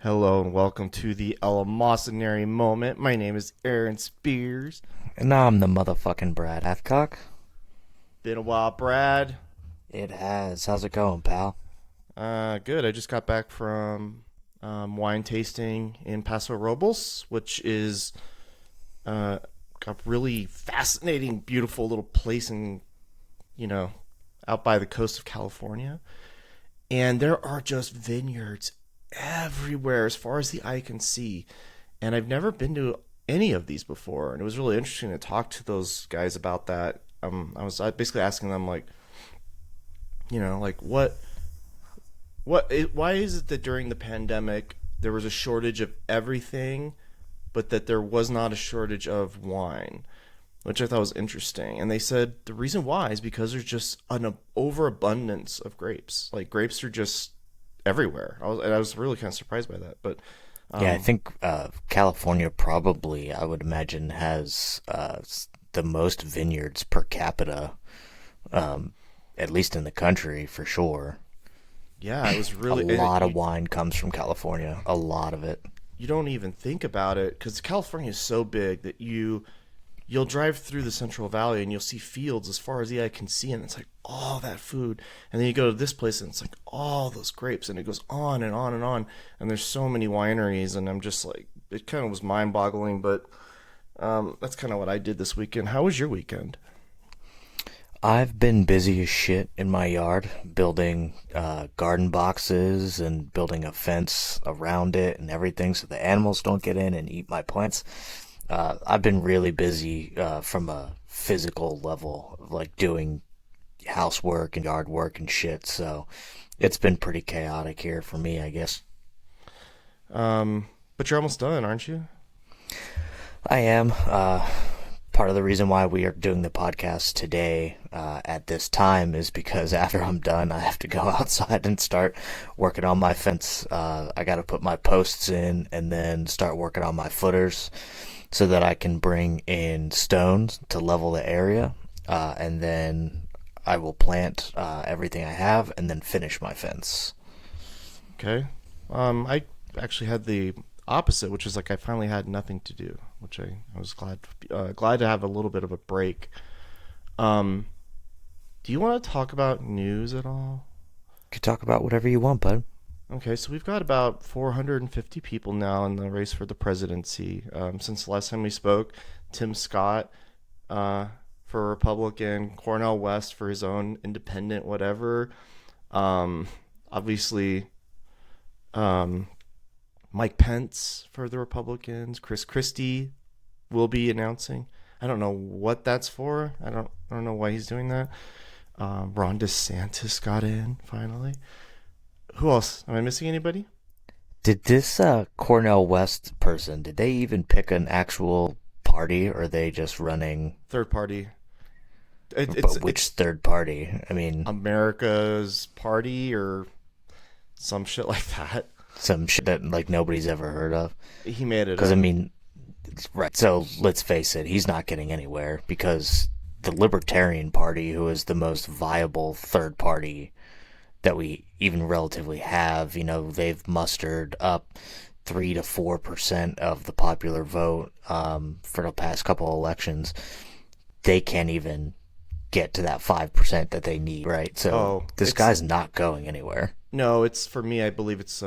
Hello and welcome to the Eleemosynary Moment. My name is Aaron Spears. And now I'm the motherfucking Brad Hathcock. Been a while, Brad. It has. How's it going, pal? Good. I just got back from wine tasting in Paso Robles, which is uh, a really fascinating, beautiful little place you know, out by the coast of California. And there are just vineyards everywhere as far as the eye can see. And I've never been to any of these before. And it was really interesting to talk to those guys about that. I was basically asking them, like, like why is it that during the pandemic there was a shortage of everything, but that there was not a shortage of wine, which I thought was interesting. And they said the reason why is because there's just an overabundance of grapes. Like grapes are just everywhere. I was really kind of surprised by that. But Yeah, I um, think California probably, I would imagine, has the most vineyards per capita, um, at least in the country for sure. yeah, it was A really. And lot of wine comes from California. A lot of it. you don't even think about it because California is so big that you'll drive through the Central Valley and you'll see fields as far as the eye can see, and it's like all that food. And then you go to this place and it's like all those grapes, and it goes on and on and on. And there's so many wineries, and I'm just like, it kind of was mind boggling. But that's kind of what I did this weekend. How was your weekend? I've been busy as shit in my yard, building garden boxes and building a fence around it and everything so the animals don't get in and eat my plants. I've been really busy from a physical level, like doing housework and yard work and shit. So it's been pretty chaotic here for me, I guess. But you're almost done, aren't you? I am. Part of the reason why we are doing the podcast today at this time is because after I'm done, I have to go outside and start working on my fence. I got to put my posts in and then start working on my footers so that I can bring in stones to level the area. And then I will plant everything I have and then finish my fence. Okay. I actually had the opposite, which is like I finally had nothing to do, which I was glad to have a little bit of a break. Um, do you want to talk about news at all? Could talk about whatever you want, bud. Okay, so we've got about 450 people now in the race for the presidency. Since the last time we spoke, Tim Scott for Republican, Cornel West for his own independent, whatever. Obviously, um, Mike Pence for the Republicans. Chris Christie will be announcing. I don't know what that's for. I don't know why he's doing that. Ron DeSantis got in finally. Who else? Am I missing anybody? Did this Cornell West person, did they even pick an actual party or are they just running, Third party. It's but which third party? I mean, America's Party or some shit like that. some shit that like nobody's ever heard of. He made it Because I up. mean, right. So let's face it, he's not getting anywhere because the Libertarian Party, who is the most viable third party that we even relatively have, they've mustered up 3 to 4% of the popular vote for the past couple elections. They can't even get to that 5% that they need, right? So Oh, this it's guy's not going anywhere. no, it's for me. I believe it's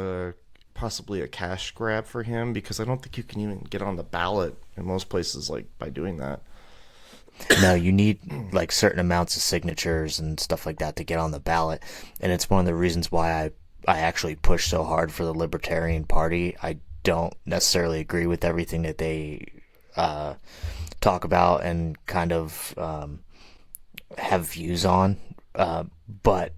possibly a cash grab for him because I don't think you can even get on the ballot in most places like by doing that. No, you need like certain amounts of signatures and stuff like that to get on the ballot, and it's one of the reasons why I actually push so hard for the Libertarian Party. I don't necessarily agree with everything that they uh, talk about and kind of have views on, uh, but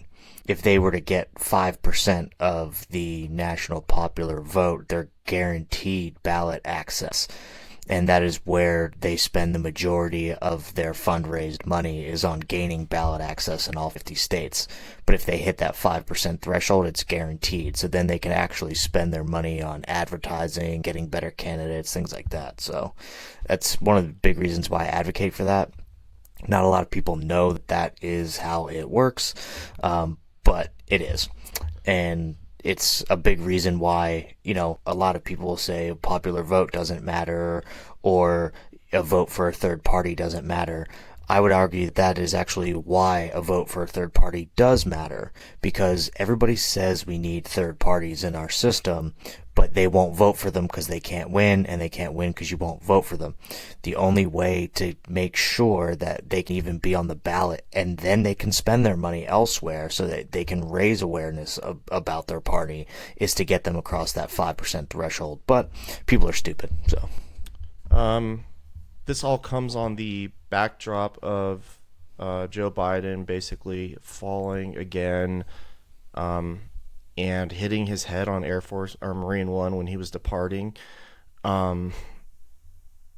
if they were to get 5% of the national popular vote, they're guaranteed ballot access. And that is where they spend the majority of their fundraised money is on gaining ballot access in all 50 states. But if they hit that 5% threshold, it's guaranteed. So then they can actually spend their money on advertising, getting better candidates, things like that. So that's one of the big reasons why I advocate for that. Not a lot of people know that that is how it works, but it is. And it's a big reason why, a lot of people will say a popular vote doesn't matter or a vote for a third party doesn't matter. I would argue that is actually why a vote for a third party does matter, because everybody says we need third parties in our system, but they won't vote for them because they can't win, and they can't win because you won't vote for them. The only way to make sure that they can even be on the ballot and then they can spend their money elsewhere so that they can raise awareness about their party is to get them across that 5% threshold. But people are stupid, so. This all comes on the backdrop of Joe Biden basically falling again, and hitting his head on Air Force or Marine One when he was departing. And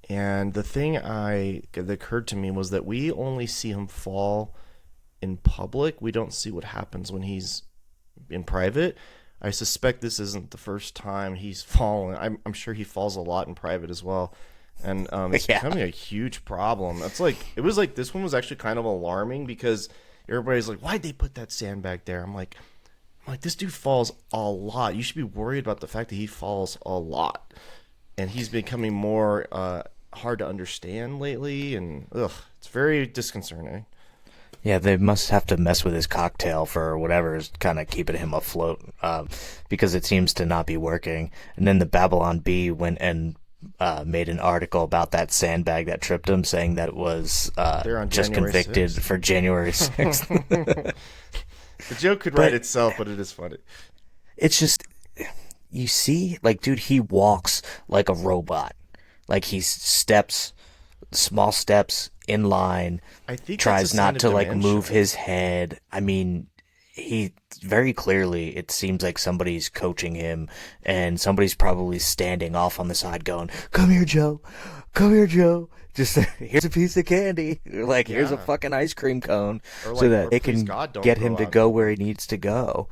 the thing that occurred to me was that we only see him fall in public. We don't see what happens when he's in private. I suspect this isn't the first time he's fallen. I'm sure he falls a lot in private as well. And it's becoming a huge problem. It was like this one was actually kind of alarming because everybody's like, why'd they put that sandbag there? I'm like, this dude falls a lot. You should be worried about the fact that he falls a lot. And he's becoming more hard to understand lately. And it's very disconcerting. Yeah, they must have to mess with his cocktail for whatever is kind of keeping him afloat, because it seems to not be working. And then the Babylon Bee went and made an article about that sandbag that tripped him, saying that it was just convicted 6th. For January 6th. The joke could write itself, but it is funny. It's just, you see, like, dude, he walks like a robot. Like, he steps, small steps in line, I think tries not to, like, move his head. I mean, he very clearly, it seems like somebody's coaching him, and somebody's probably standing off on the side going, come here, Joe. Come here, Joe. Just here's a piece of candy. Like, here's a fucking ice cream cone, so that they can get him to go where he needs to go.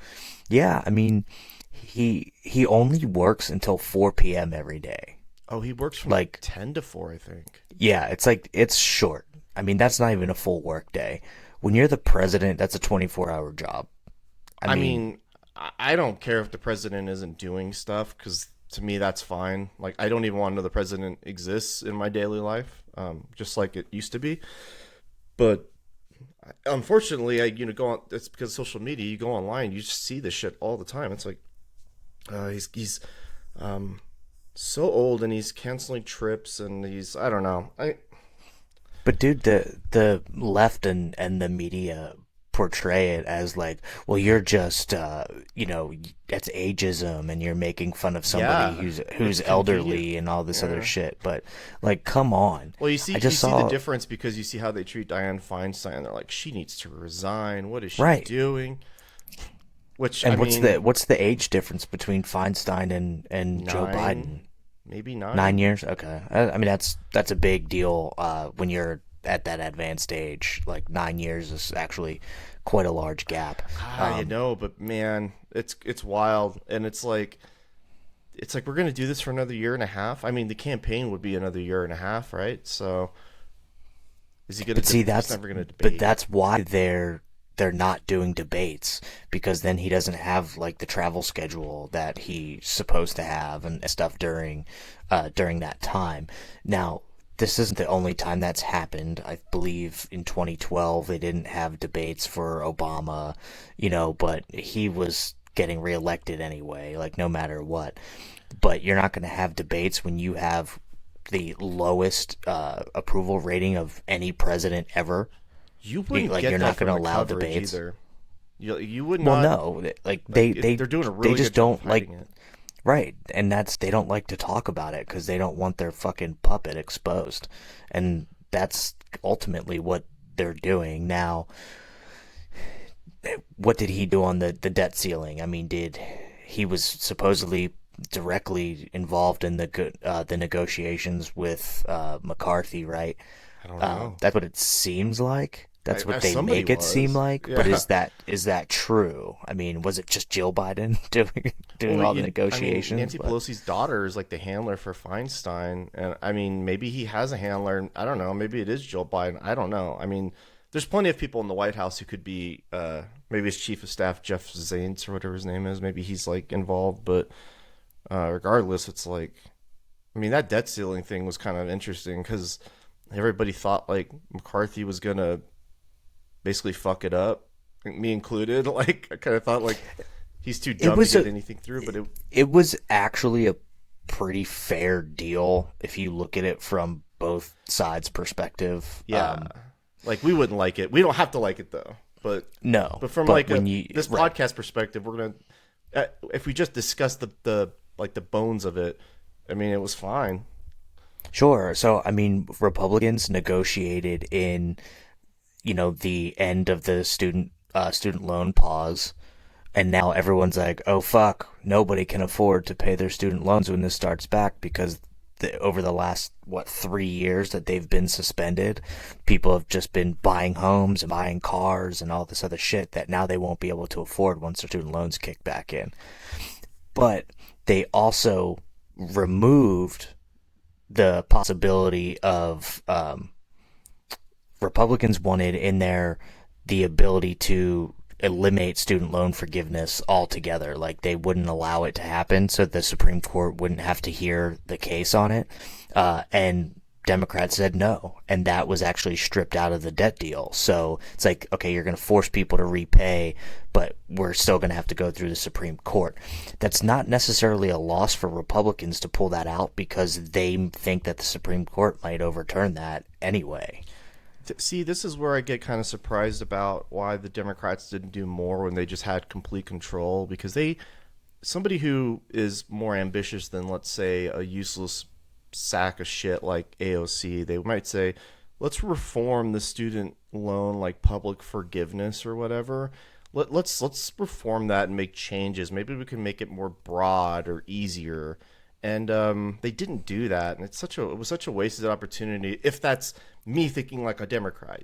Yeah, I mean, he only works until 4 p.m. every day. Oh, he works from like 10 to 4, I think. Yeah, it's short. I mean, that's not even a full work day. When you're the president, that's a 24-hour job. I mean, I don't care if the president isn't doing stuff, because to me that's fine. Like, I don't even want to know the president exists in my daily life, just like it used to be. But unfortunately, go on. It's because of social media. You go online, you just see this shit all the time. It's like he's so old, and he's canceling trips, and I don't know. But dude, the left and the media portray it as like, well, you're just that's ageism, and you're making fun of somebody who's elderly and all this other shit. But like, come on. Well, you see the difference because you see how they treat Dianne Feinstein. They're like, she needs to resign. What is she doing? What's the age difference between Feinstein and Joe Biden? Maybe 9. 9 years? Okay. I mean, that's a big deal when you're at that advanced age. Like, 9 years is actually quite a large gap. I know, but man, it's wild. And it's like we're going to do this for another year and a half. I mean, the campaign would be another year and a half, right? So is he going to he's never going to debate. But that's why they're not doing debates, because then he doesn't have like the travel schedule that he's supposed to have and stuff during that time. Now, this isn't the only time that's happened. I believe in 2012 they didn't have debates for Obama, but he was getting reelected anyway, like no matter what. But you're not going to have debates when you have the lowest approval rating of any president ever. You wouldn't get you're that not going to allow debates either. You would not. Well, no, they're doing a really they just good job don't like it. Right, and they don't like to talk about it because they don't want their fucking puppet exposed, and that's ultimately what they're doing now. What did he do on the debt ceiling? I mean, he was supposedly directly involved in the negotiations with McCarthy, right? I don't know. That's what it seems like. That's what they make it seem like. Yeah. But is that true? I mean, was it just Jill Biden doing all the negotiations? Nancy Pelosi's daughter is like the handler for Feinstein, and I mean, maybe he has a handler. I don't know. Maybe it is Jill Biden. I don't know. I mean, there's plenty of people in the White House who could be maybe his chief of staff Jeff Zients or whatever his name is. Maybe he's like involved, but regardless, it's like, I mean, that debt ceiling thing was kind of interesting because everybody thought like McCarthy was gonna basically fuck it up, me included. Like I kind of thought like he's too dumb to get anything through, but it was actually a pretty fair deal if you look at it from both sides' perspective. Yeah, like we wouldn't like it. We don't have to like it though. But no, but from like this podcast perspective, we're gonna if we just discuss the like the bones of it, I mean, it was fine. Sure. So I mean, Republicans negotiated in, the end of the student loan pause, and now everyone's like, oh fuck, nobody can afford to pay their student loans when this starts back because over the last 3 years that they've been suspended, people have just been buying homes and buying cars and all this other shit that now they won't be able to afford once their student loans kick back in. But they also removed the possibility of Republicans wanted in there the ability to eliminate student loan forgiveness altogether. Like they wouldn't allow it to happen, so the Supreme Court wouldn't have to hear the case on it. And Democrats said no, and that was actually stripped out of the debt deal. So it's like, okay, you're going to force people to repay, but we're still going to have to go through the Supreme Court. That's not necessarily a loss for Republicans to pull that out because they think that the Supreme Court might overturn that anyway. See, this is where I get kind of surprised about why the Democrats didn't do more when they just had complete control, because somebody who is more ambitious than, let's say, a useless sack of shit like AOC, they might say, let's reform the student loan, like public forgiveness or whatever. Let's reform that and make changes. Maybe we can make it more broad or easier. And they didn't do that, and it was such a wasted opportunity. If that's me thinking like a Democrat,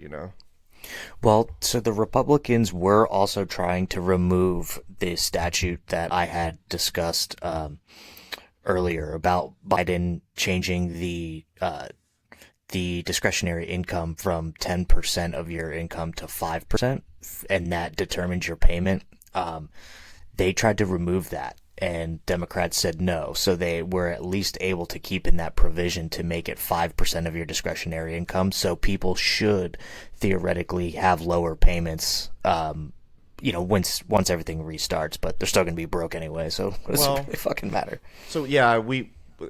Well, so the Republicans were also trying to remove the statute that I had discussed earlier about Biden changing the discretionary income from 10% of your income to 5%, and that determines your payment. They tried to remove that, and Democrats said no. So they were at least able to keep in that provision to make it 5% of your discretionary income. So people should theoretically have lower payments, once everything restarts. But they're still going to be broke anyway, so what does it really fucking matter? So yeah,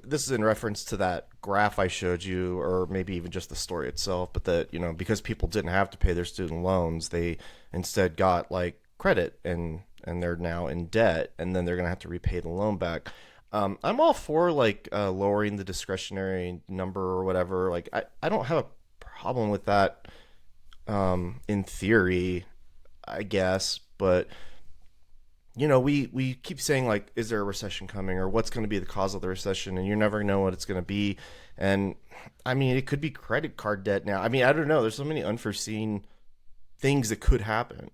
this is in reference to that graph I showed you, or maybe even just the story itself. But that because people didn't have to pay their student loans, they instead got like credit and they're now in debt, and then they're going to have to repay the loan back. I'm all for like lowering the discretionary number or whatever. Like I don't have a problem with that in theory, I guess. But we keep saying like, is there a recession coming, or what's going to be the cause of the recession? And you never know what it's going to be. And I mean, it could be credit card debt now. I mean, I don't know. There's so many unforeseen things that could happen.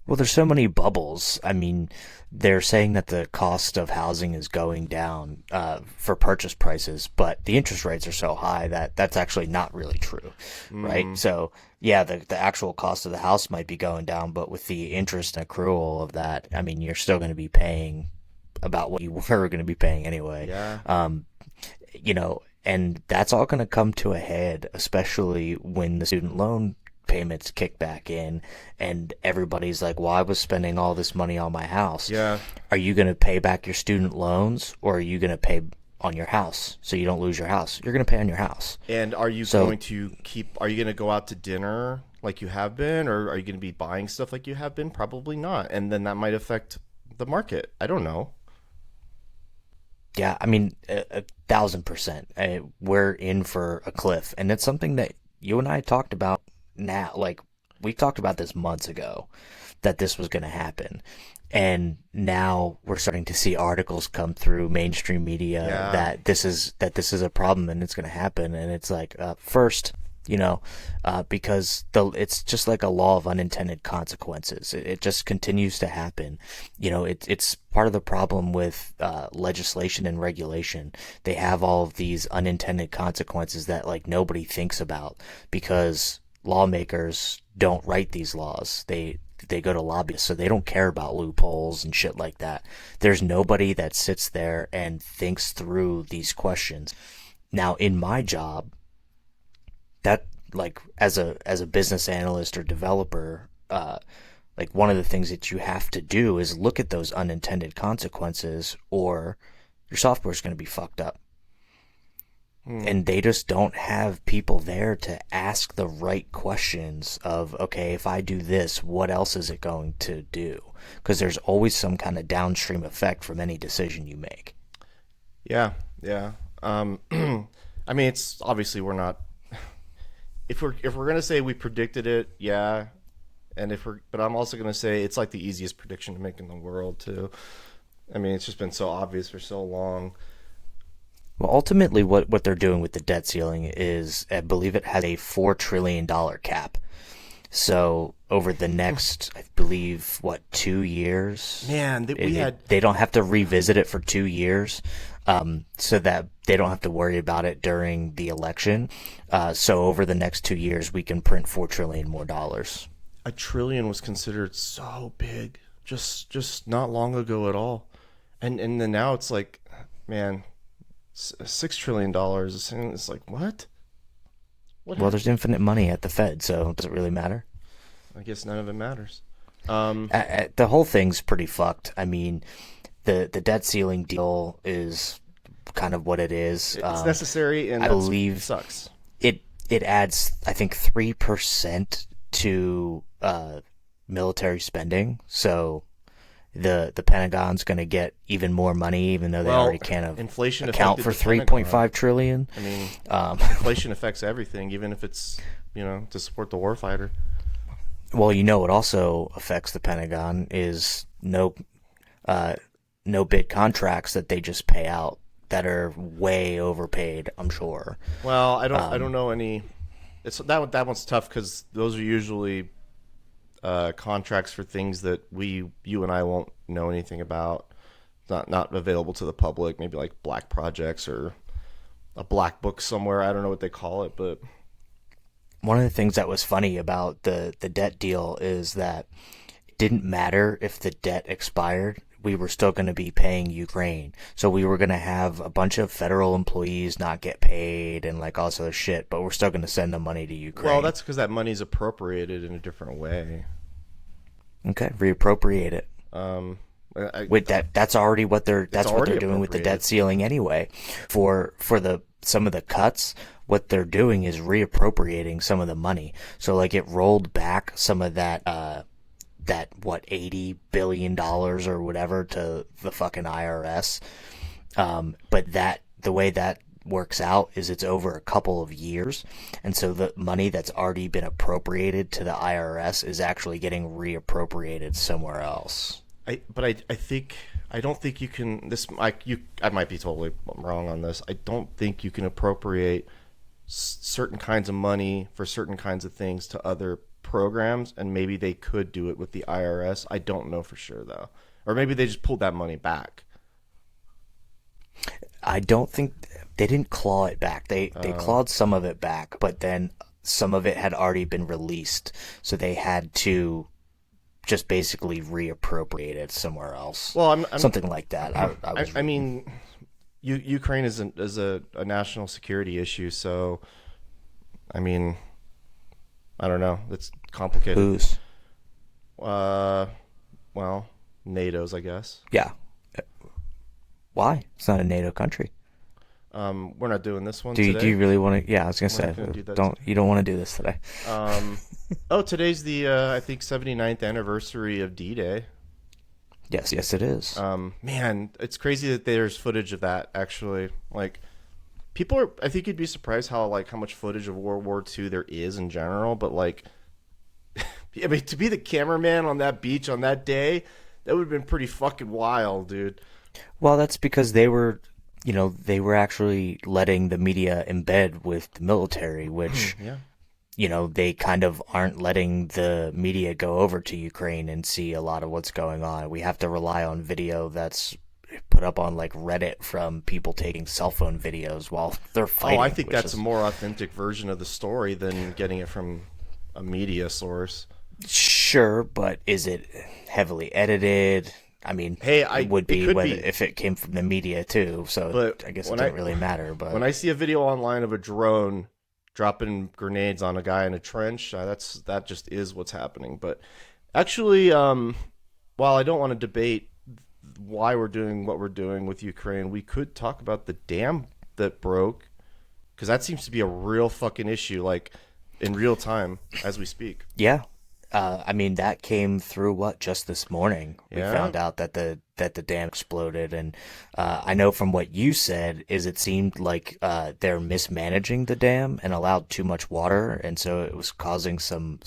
Well, there's so many bubbles. I mean, they're saying that the cost of housing is going down for purchase prices, but the interest rates are so high that that's actually not really true, right? So, yeah, the actual cost of the house might be going down, but with the interest and accrual of that, I mean, you're still going to be paying about what you were going to be paying anyway. Yeah. And that's all going to come to a head, especially when the student loan payments kick back in and everybody's like, well, I was spending all this money on my house. Yeah. Are you going to pay back your student loans, or are you going to pay on your house so you don't lose your house? You're going to pay on your house. And are you going to go out to dinner like you have been, or are you going to be buying stuff like you have been? Probably not. And then that might affect the market. I don't know. Yeah, I mean, 1,000%. We're in for a cliff, and it's something that you and I talked about. Now, like, we talked about this months ago, that this was going to happen, and now we're starting to see articles come through mainstream media that this is a problem and it's going to happen. And it's like, first, because it's just like a law of unintended consequences. It just continues to happen. It's part of the problem with legislation and regulation. They have all of these unintended consequences that like nobody thinks about, because lawmakers don't write these laws. They go to lobbyists, so they don't care about loopholes and shit like that. There's nobody that sits there and thinks through these questions. Now, in my job, that like as a business analyst or developer, like one of the things that you have to do is look at those unintended consequences, or your software is going to be fucked up. And they just don't have people there to ask the right questions of, okay, if I do this, what else is it going to do? Because there's always some kind of downstream effect from any decision you make. Yeah, yeah. I mean, it's obviously we're not. If we're gonna say we predicted it, yeah, but I'm also gonna say it's like the easiest prediction to make in the world too. I mean, it's just been so obvious for so long. Well, ultimately, what they're doing with the debt ceiling is, I believe it has a $4 trillion cap. So over the next, I believe, 2 years? Man, they don't have to revisit it for 2 years, so that they don't have to worry about it during the election. So over the next 2 years, we can print $4 trillion more dollars. $1 trillion was considered so big just not long ago at all, and then now it's like, man. $6 trillion. It's like, what? Well, there's infinite money at the Fed, so does it really matter? I guess none of it matters. The whole thing's pretty fucked. I mean, the debt ceiling deal is kind of what it is. It's necessary, and I believe sucks. It adds, I think, 3% to military spending. So the Pentagon's going to get even more money, even though they already can't inflation account for 3.5 trillion. I mean, inflation affects everything, even if it's, to support the warfighter. Well, what also affects the Pentagon is no bid contracts that they just pay out that are way overpaid, I'm sure. Well, I don't know any. It's that one's tough because those are usually contracts for things that you and I won't know anything about. Not available to the public. Maybe like black projects or a black book somewhere. I don't know what they call it, but one of the things that was funny about the debt deal is that it didn't matter if the debt expired. We were still going to be paying Ukraine. So we were going to have a bunch of federal employees not get paid and like all this other shit, but we're still going to send the money to Ukraine. Well, that's because that money's appropriated in a different way. Okay, reappropriate it. With that's already what they're doing with the debt ceiling anyway. For some of the cuts, what they're doing is reappropriating some of the money. So like it rolled back some of that $80 billion or whatever to the fucking IRS. But the way that works out is it's over a couple of years, and so the money that's already been appropriated to the IRS is actually getting reappropriated somewhere else. I don't think you can. I might be totally wrong on this. I don't think you can appropriate certain kinds of money for certain kinds of things to other programs, and maybe they could do it with the IRS. I don't know for sure though, or maybe they just pulled that money back. I don't think they didn't claw it back. They clawed some of it back, but then some of it had already been released, so they had to just basically reappropriate it somewhere else. Well, something like that. I mean, Ukraine is a national security issue, so I mean, I don't know. It's complicated. Who's? Well, NATO's, I guess. Yeah. Why? It's not a NATO country. We're not doing this one today. Do you really want to? Yeah, I was gonna say, you don't want to do this today. Today's the I think 79th anniversary of D-Day. Yes, it is. Man, it's crazy that there's footage of that actually. Like, I think you'd be surprised how much footage of World War II there is in general. But like, I mean, to be the cameraman on that beach on that day, that would have been pretty fucking wild, dude. Well, that's because they were actually letting the media embed with the military, which, they kind of aren't letting the media go over to Ukraine and see a lot of what's going on. We have to rely on video that's put up on like Reddit from people taking cell phone videos while they're fighting. Oh, I think that's a more authentic version of the story than getting it from a media source. Sure, but is it heavily edited? I mean, Hey, it would it be could whether be, if it came from the media too. So but I guess it when doesn't really matter. when But I see a video online of a drone dropping grenades on a guy in a trench, that just is what's happening. But actually, while I don't want to debate why we're doing what we're doing with Ukraine, we could talk about the dam that broke because that seems to be a real fucking issue, like in real time as we speak. yeah, I mean that came through just this morning. We Yeah. found out that the dam exploded, and I know from what you said is it seemed like they're mismanaging the dam and allowed too much water, and so it was causing some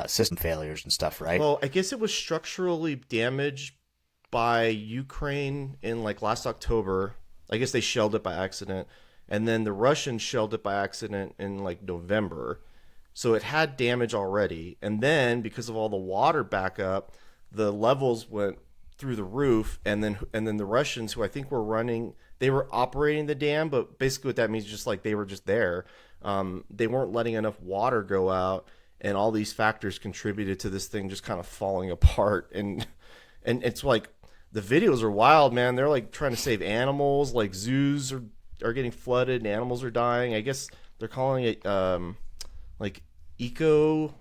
system failures and stuff, right? Well, I guess it was structurally damaged by Ukraine in like last October. I guess they shelled it by accident. And then the Russians shelled it by accident in like November. So it had damage already. And then because of all the water backup, the levels went through the roof, and then the Russians, who I think were running, they were operating the dam, but basically what that means is just like they were just there. They weren't letting enough water go out, and all these factors contributed to this thing just kind of falling apart. And it's like the videos are wild, man. They're like trying to save animals, like zoos are getting flooded and animals are dying. I guess they're calling it like eco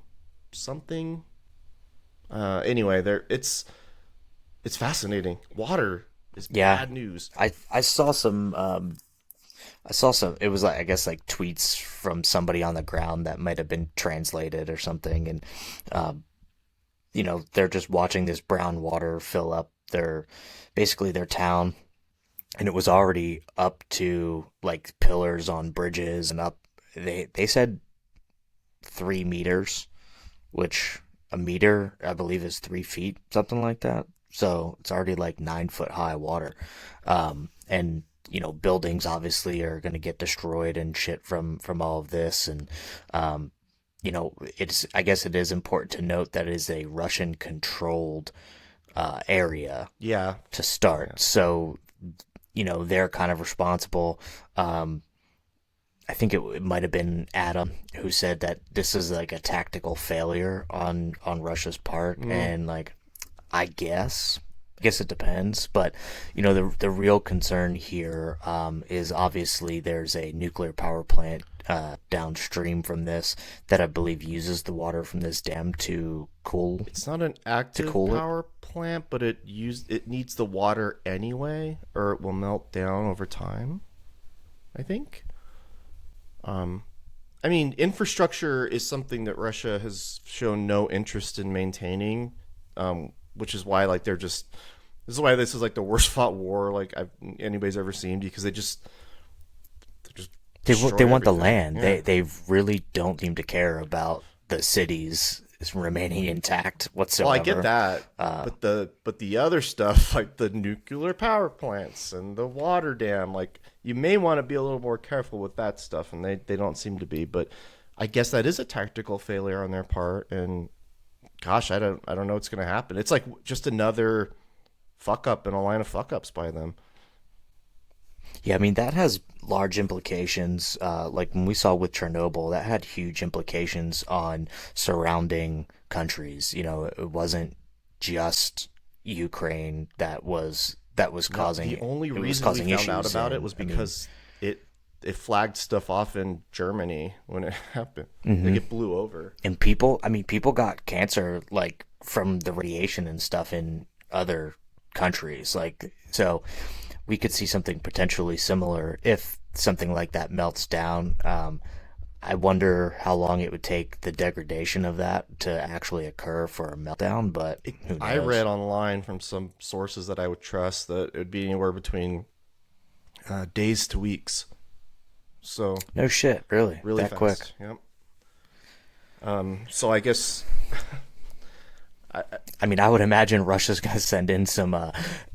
something. Anyway, it's fascinating. Water is Yeah, bad news. I saw some I saw some. It was like I guess like tweets from somebody on the ground that might have been translated or something, and um, they're just watching this brown water fill up basically their town, and it was already up to like pillars on bridges and up. They said 3 meters, which a meter I believe is 3 feet, something like that. So it's already like 9 foot high water, and buildings obviously are going to get destroyed and shit from all of this, and it's I guess it is important to note that it is a Russian controlled area Yeah, to yeah, start. So, they're kind of responsible. Um, I think it might have been Adam who said that this is like a tactical failure on Russia's part, mm, and like I guess it depends, but the real concern here is obviously there's a nuclear power plant downstream from this that I believe uses the water from this dam it's not an to active cool it. power plant, but it needs the water anyway, or it will melt down over time. I think. Um, I mean, infrastructure is something that Russia has shown no interest in maintaining, which is why like this is why this is like the worst fought war like anybody's ever seen because they just They destroy want the everything. land. Yeah. They really don't seem to care about the cities remaining intact Well, I get whatsoever. that, Uh, but the other stuff like the nuclear power plants and the water dam, like you may want to be a little more careful with that stuff, and they don't seem to be. But I guess that is a tactical failure on their part, and gosh, I don't know what's going to happen. It's like just another fuck up in a line of fuck ups by them. yeah, I mean that has large implications. Like when we saw with Chernobyl, that had huge implications on surrounding countries. It wasn't just Ukraine that was No, causing the only it was reason we causing found out issues, about it and was I mean, because it it flagged stuff off in Germany when it happened. Like hmm it blew over. and people got cancer like from the radiation and stuff in other countries. Like so, we could see something potentially similar if something like that melts down. I wonder how long it would take the degradation of that to actually occur for a meltdown, but who I knows? read online from some sources that I would trust that it would be anywhere between days to weeks. So No shit, really, really that quick. fast. Yep. So I guess I mean, I would imagine Russia's gonna send in some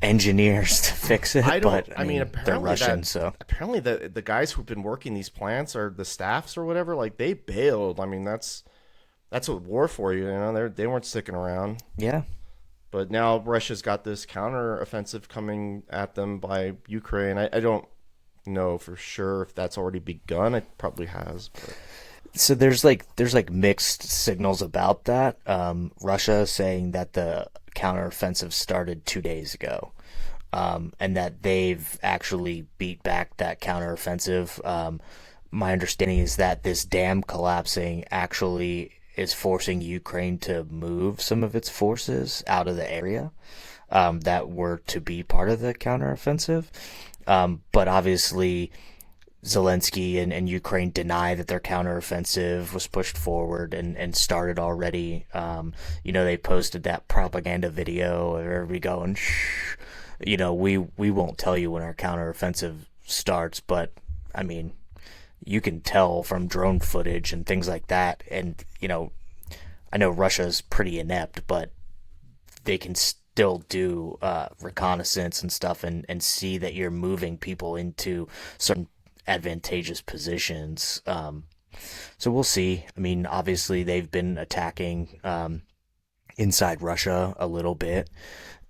engineers to fix I it, don't. but I I mean, mean, they're Russian, so apparently the guys who've been working these plants or the staffs or whatever, like they bailed. I mean, that's what war for you. You know, they weren't sticking around. yeah. But now Russia's got this counter offensive coming at them by Ukraine. I don't know for sure if that's already begun. It probably has. But So there's like mixed signals about that. Russia saying that the counteroffensive started 2 days ago, and that they've actually beat back that counteroffensive. My understanding is that this dam collapsing actually is forcing Ukraine to move some of its forces out of the area that were to be part of the counteroffensive. But obviously, Zelensky and Ukraine deny that their counteroffensive was pushed forward and started already. They posted that propaganda video of everybody going, shh, we won't tell you when our counteroffensive starts, but I mean, you can tell from drone footage and things like that. And, I know Russia's pretty inept, but they can still do reconnaissance and stuff and see that you're moving people into certain advantageous positions. So we'll see. I mean, obviously they've been attacking inside Russia a little bit,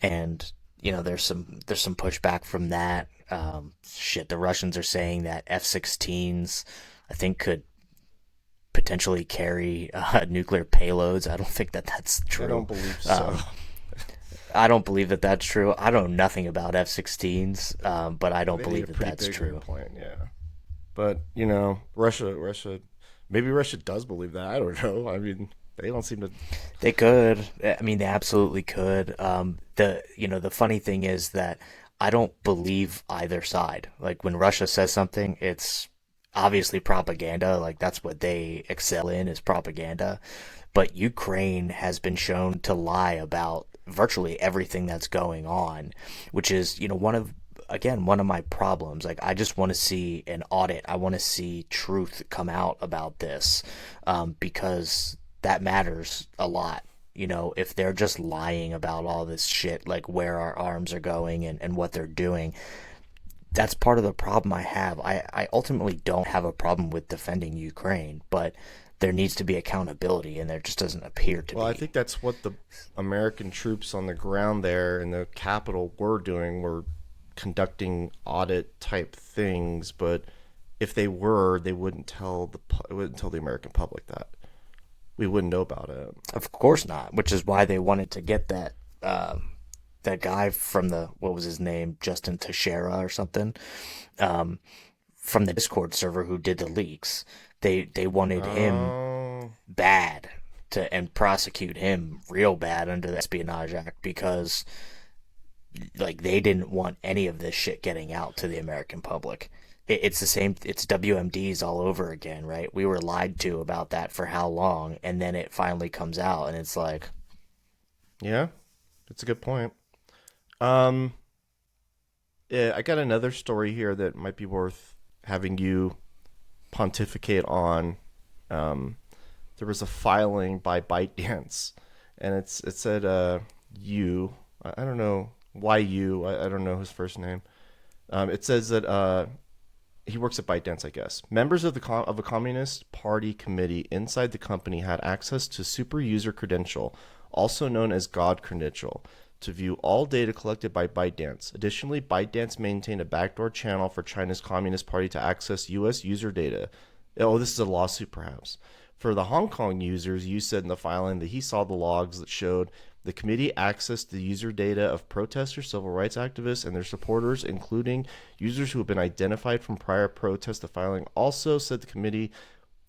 and there's some pushback from that. The Russians are saying that F-16s, I think, could potentially carry nuclear payloads. I don't think that that's I don't true. believe so. Um, I don't believe that that's true. I know nothing about F-16s, but I don't They need believe a that pretty that's big true. airplane, yeah. But maybe Russia does believe that. I don't know. I mean, they don't seem to. They could. I mean, they absolutely could. The funny thing is that I don't believe either side. Like when Russia says something, it's obviously propaganda. Like that's what they excel in is propaganda. But Ukraine has been shown to lie about virtually everything that's going on, which is, one of my problems. Like I just want to see an audit. I want to see truth come out about this, because that matters a lot. If they're just lying about all this shit, like where our arms are going and what they're doing, that's part of the problem I have. I ultimately don't have a problem with defending Ukraine, but there needs to be accountability, and there just doesn't appear to Well, I be. think that's what the American troops on the ground there in the capital were doing. Were conducting audit type things, but if they were, they wouldn't tell the American public that. We wouldn't know about it. Of course not, which is why they wanted to get that guy from the what was his name, Justin Teixeira or something, um, from the Discord server who did the leaks. They wanted him Oh, bad to and prosecute him real bad under the Espionage Act because like they didn't want any of this shit getting out to the American public. It's the same. It's WMDs all over again, right? We were lied to about that for how long, and then it finally comes out, and it's like, yeah, that's a good point. Um, yeah, I got another story here that might be worth having you pontificate on. Um, there was a filing by ByteDance, and it said you. I don't know why you. I don't know his first name. It says that he works at ByteDance, I guess. Members of of a Communist Party committee inside the company had access to super user credential, also known as God credential, to view all data collected by ByteDance. Additionally, ByteDance maintained a backdoor channel for China's Communist Party to access U.S. user data. Oh, this is a lawsuit, perhaps. For the Hong Kong users, you said in the filing that he saw the logs that showed the committee accessed the user data of protesters, civil rights activists, and their supporters, including users who have been identified from prior protests. The filing also said the committee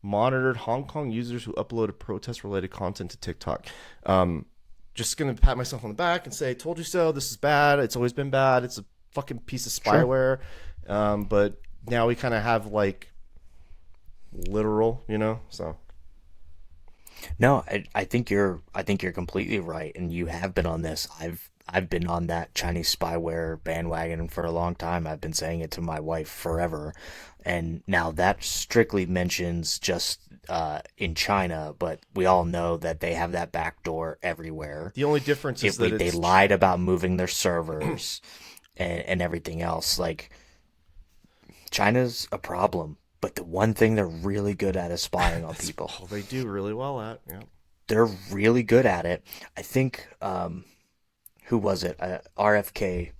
monitored Hong Kong users who uploaded protest-related content to TikTok. Just gonna pat myself on the back and say, "Told you so. This is bad. It's always been bad. It's a fucking piece of sure. spyware." But now we kind of have like literal, So No, I think you're completely right, and you have been on this. I've been on that Chinese spyware bandwagon for a long time. I've been saying it to my wife forever, and now that strictly mentions just in China, but we all know that they have that backdoor everywhere. the only difference is that They it's lied about moving their servers and everything else. Like China's a problem, but the one thing they're really good at is spying on that's people. all they do really well at. Yeah. They're really good at it. I think who was it? RFK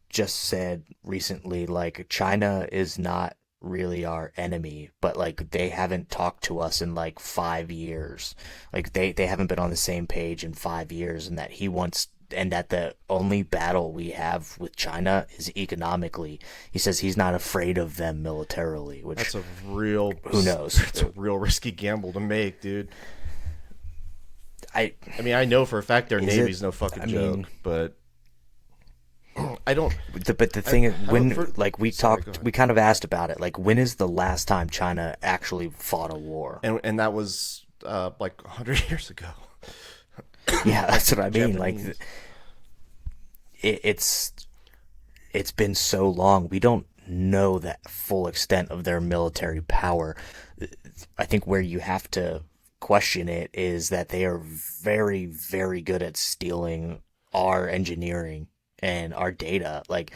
just said recently like China is not really our enemy, but like they haven't talked to us in like 5 years. Like they haven't been on the same page in 5 years, and that he wants and that the only battle we have with China is economically. He says he's not afraid of them militarily, which That's a real, who knows? that's a real risky gamble to make, dude. I I mean, I know for a fact their is it? navy's no fucking I joke, mean, but I don't. but the thing is, when for, like we sorry, go talked, ahead. we kind of asked about it. Like, when is the last time China actually fought a war? And that was like 100 years ago. Yeah, that's what I mean. Like, Japanese. it's been so long. We don't know the full extent of their military power. I think where you have to question it is that they are very, very good at stealing our engineering and our data. Like,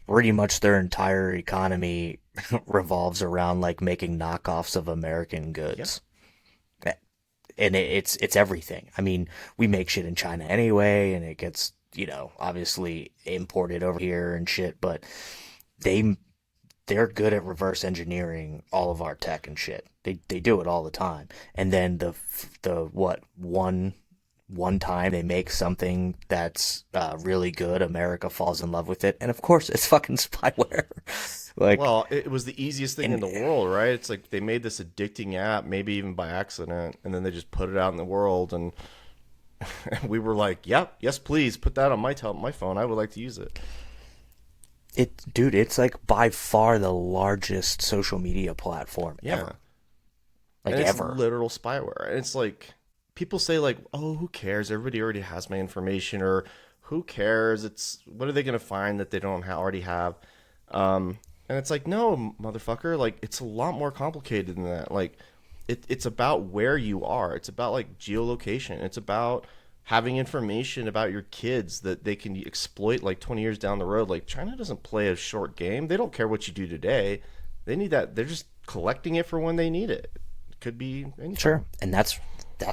pretty much their entire economy revolves around like making knockoffs of American Yeah, goods. And it's everything. I mean, we make shit in China anyway, and it gets, obviously imported over here and shit, but they they're good at reverse engineering all of our tech and shit. They do it all the time. And then the what one time they make something that's really good, America falls in love with it, and of course it's fucking spyware. Like, well, it was the easiest thing in and the world, right? It's like they made this addicting app, maybe even by accident, and then they just put it out in the world, and we were like, "Yep, yes, please, put that on my phone. I would like to use it." dude, it's like by far the largest social media platform Yeah, ever, like and it's ever. literal spyware. And it's like people say, like, "Oh, who cares? Everybody already has my information," or "Who cares? It's what are they going to find that they don't already have?" And it's like, no, motherfucker. Like, it's a lot more complicated than that. Like, it's about where you are. It's about like geolocation. It's about having information about your kids that they can exploit like 20 years down the road. Like, China doesn't play a short game. They don't care what you do today. They need that. They're just collecting it for when they need it. It could be anytime. Sure, and that's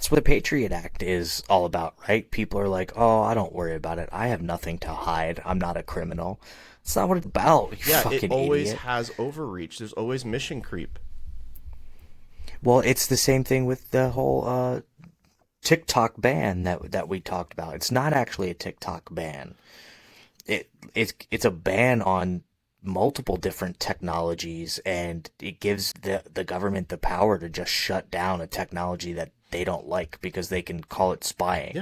what the Patriot Act is all about, right? People are like, "Oh, I don't worry about it. I have nothing to hide. I'm not a criminal." It's not what it's about, you Yeah, it fucking always idiot. has overreach. There's always mission creep. Well, it's the same thing with the whole TikTok ban that we talked about. It's not actually a TikTok ban. It's a ban on multiple different technologies, and it gives the government the power to just shut down a technology that they don't like because they can call it spying.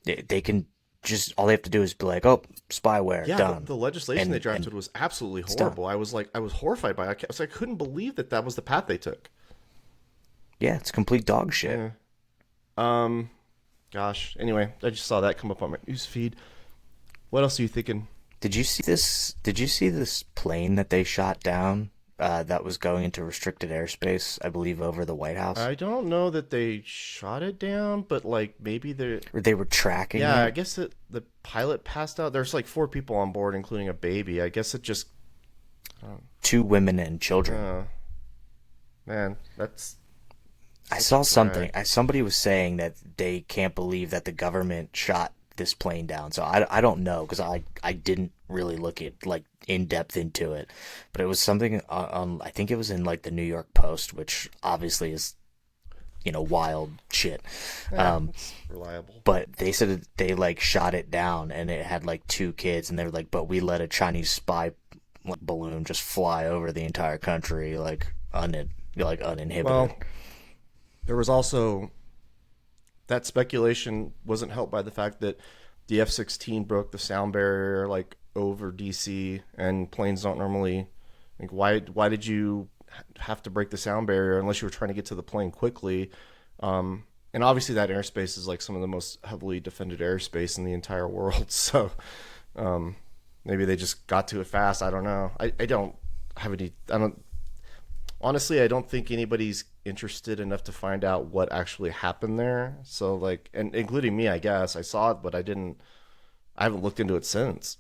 Yeah. They can just all they have to do is be like, "Oh, spyware, Yeah, done," the legislation they and drafted was absolutely it's done. horrible. I was horrified by it. I was like, I couldn't believe that that was the path they took. Yeah, it's complete dog shit. Yeah. Um, Gosh. Anyway, I just saw that come up on my news feed. What else are you thinking? Did you see this? Did you see this plane that they shot down? That was going into restricted airspace, I believe, over the White House. I don't know that they shot it down, but like maybe they're. Or they were tracking Yeah, I it. guess the pilot passed out. There's like four people on board, including a baby. I guess it just. Two women and children. Man, that's I saw something. right. Somebody was saying that they can't believe that the government shot this plane down. So I don't know because I didn't really look at like in depth into it, but it was something on I think it was in like the New York Post, which obviously is wild shit. Yeah, Um, it's reliable. but they said they like shot it down and it had like two kids, and they were like, but we let a Chinese spy like, balloon just fly over the entire country like uninhibited. Well, there was also that speculation wasn't helped by the fact that the F-16 broke the sound barrier like over DC, and planes don't normally. Like, why did you have to break the sound barrier unless you were trying to get to the plane quickly? And obviously that airspace is like some of the most heavily defended airspace in the entire world. So um, maybe they just got to it fast. I don't know. I don't have any. I don't. Honestly, I don't think anybody's interested enough to find out what actually happened there. So like, and including me, I guess I saw it, but I didn't. I haven't looked into it since.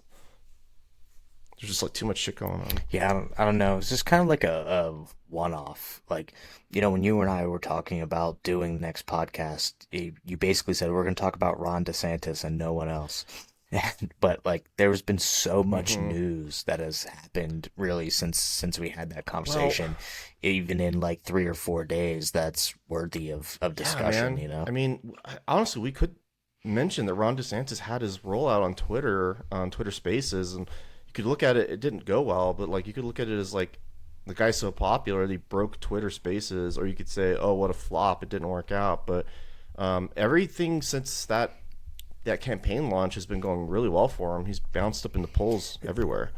There's just like too much shit going on. Yeah, I don't know. It's just kind of like a one-off. Like, when you and I were talking about doing the next podcast, you basically said we're going to talk about Ron DeSantis and no one else. But like there's been so much Hmm. news that has happened really since we had that Well, conversation, even in like 3 or 4 days, that's worthy of yeah, discussion, man. you know? I mean, honestly, we could mention that Ron DeSantis had his rollout on Twitter Spaces, and you could look at it. It didn't go well, but like you could look at it as like the guy's so popular that he broke Twitter Spaces, or you could say, oh, what a flop, it didn't work out. But everything since that campaign launch has been going really well for him. He's bounced up in the polls everywhere.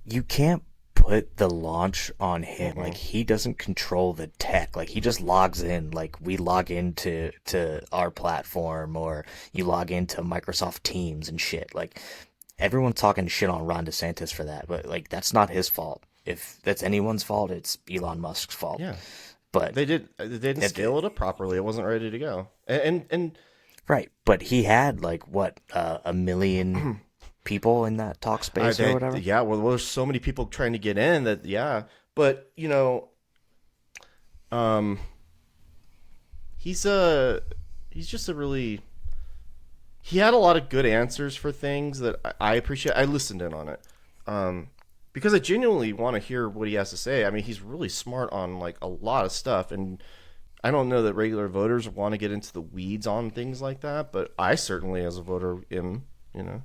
You can't put the launch on him. Like Mm-mm. he doesn't control the tech. Like he just logs in. Like we log into to our platform, or you log into Microsoft Teams and shit. Like everyone's talking shit on Ron DeSantis for that, but like that's not his fault. If that's anyone's fault, it's Elon Musk's fault. Yeah, But they didn't it, scale it up properly. It wasn't ready to go. And right, but he had like what, 1 million people in that talk space or whatever. yeah, well, there's so many people trying to get in that yeah, but um, he's a he's just a really he had a lot of good answers for things that I appreciate. I listened in on it. Um, because I genuinely want to hear what he has to say. I mean, he's really smart on like a lot of stuff, and I don't know that regular voters want to get into the weeds on things like that, but I certainly, as a voter, am. You know,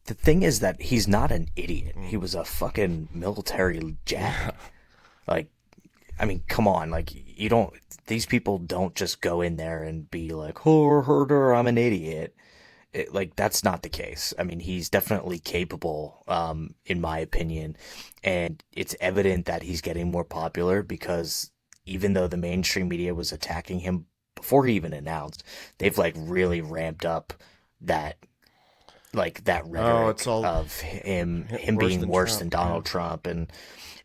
The thing is that he's not an idiot. He mm. was a fucking military Yeah, jack. Like, I mean, come on. Like, you don't. These people don't just go in there and be like, "Oh, herder, I'm an idiot." Like, that's not the case. I mean, he's definitely capable, in my opinion, and it's evident that he's getting more popular because even though the mainstream media was attacking him before he even announced, they've like really ramped up that that oh, it's rhetoric all of him worse being than worse Trump. than Yeah. Donald Trump, and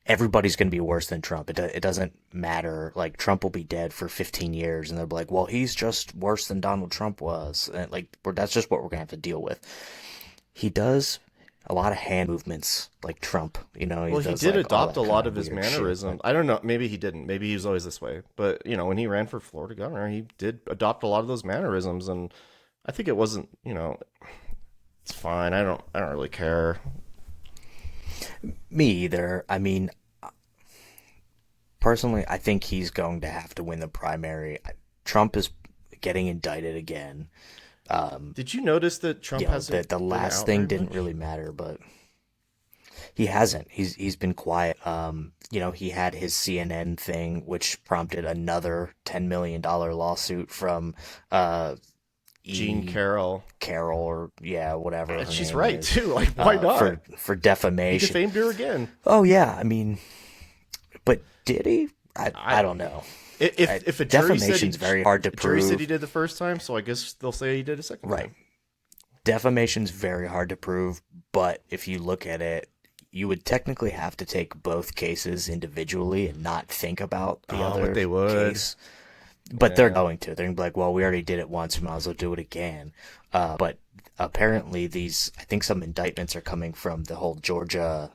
everybody's going to be worse than Trump. It doesn't matter. Like Trump will be dead for 15 years, and they'll be like, "Well, he's just worse than Donald Trump was," and that's just what we're going to have to deal with. He does a lot of hand movements like Trump. You know, he Well, he does did like all adopt a that kind lot of of his weird shit. mannerisms. I don't know. Maybe he didn't. Maybe he was always this way. But when he ran for Florida governor, he did adopt a lot of those mannerisms, and I think it wasn't. It's fine. I don't really care. Me either. I mean, personally, I think he's going to have to win the primary. Trump is getting indicted again. Did you notice that Trump hasn't The been last out thing very didn't much? really matter, but he hasn't. He's been quiet. He had his CNN thing, which prompted another $10 million lawsuit from Jean E. Carroll. Carroll, or yeah, whatever And her she's name right is, too. Like, why not? for He defamation. defamed her again. Oh yeah, I mean, but did he? I I don't know. if a jury said Defamation's very hard to a jury said he prove. did the first time, so I guess they'll say he did a second Right. time. Defamation's very hard to prove, but if you look at it, you would technically have to take both cases individually and not think about the Oh, but other they would. case. But they're Yeah. going to. They're going to be like, well, we already did it once, we might as well do it again. But apparently I think some indictments are coming from the whole Georgia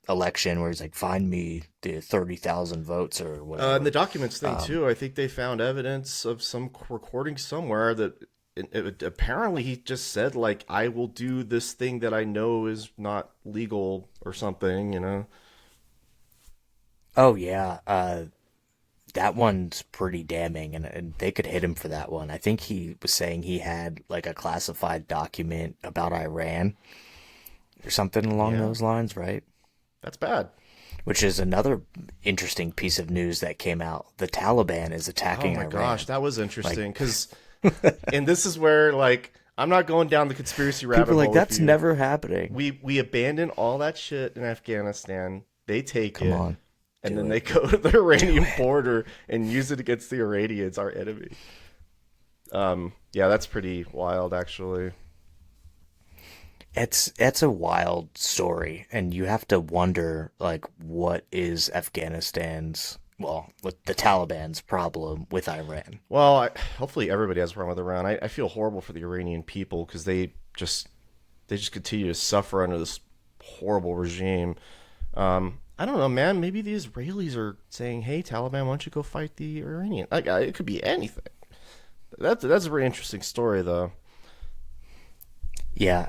election where he's like, find me the 30,000 votes or And the whatever. documents thing Um, too. I think they found evidence of some recording somewhere that apparently he just said like, "I will do this thing that I know is not legal" or something. oh, yeah. That one's pretty damning, and they could hit him for that one. I think he was saying he had like a classified document about Iran or something along Yeah, those lines, right? that's bad. Which is another interesting piece of news that came out. The Taliban is Oh attacking my gosh, Iran. that was Like, interesting because, and this is where like I'm not going down the conspiracy people rabbit are like, hole with that's you. never happening. We abandon all that shit in Afghanistan. They take Come it, on, and do then they it. go to the Do Iranian it. border and use it against the Iranians, our enemy. Yeah, that's pretty wild, actually. It's a wild story, and you have to wonder like what is Afghanistan's, well, what the Taliban's problem with Iran. Well, hopefully everybody has a problem with Iran. I feel horrible for the Iranian people because they just continue to suffer under this horrible regime. I don't know, man. Maybe the Israelis are saying, "Hey, Taliban, why don't you go fight the Iranian?" Like, it could be anything. That's a very interesting story, though. Yeah,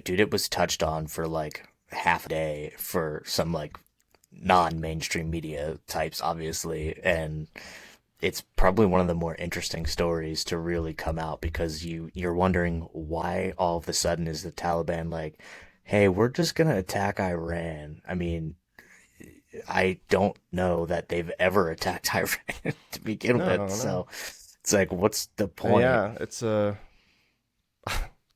dude, it was touched on for like half a day for some like non-mainstream media types, obviously, and it's probably one of the more interesting stories to really come out because you're wondering why all of a sudden is the Taliban like, hey, we're just gonna attack Iran. I mean, I don't know that they've ever attacked Iran to begin with, No, no. so it's like, what's the point? Yeah, it's a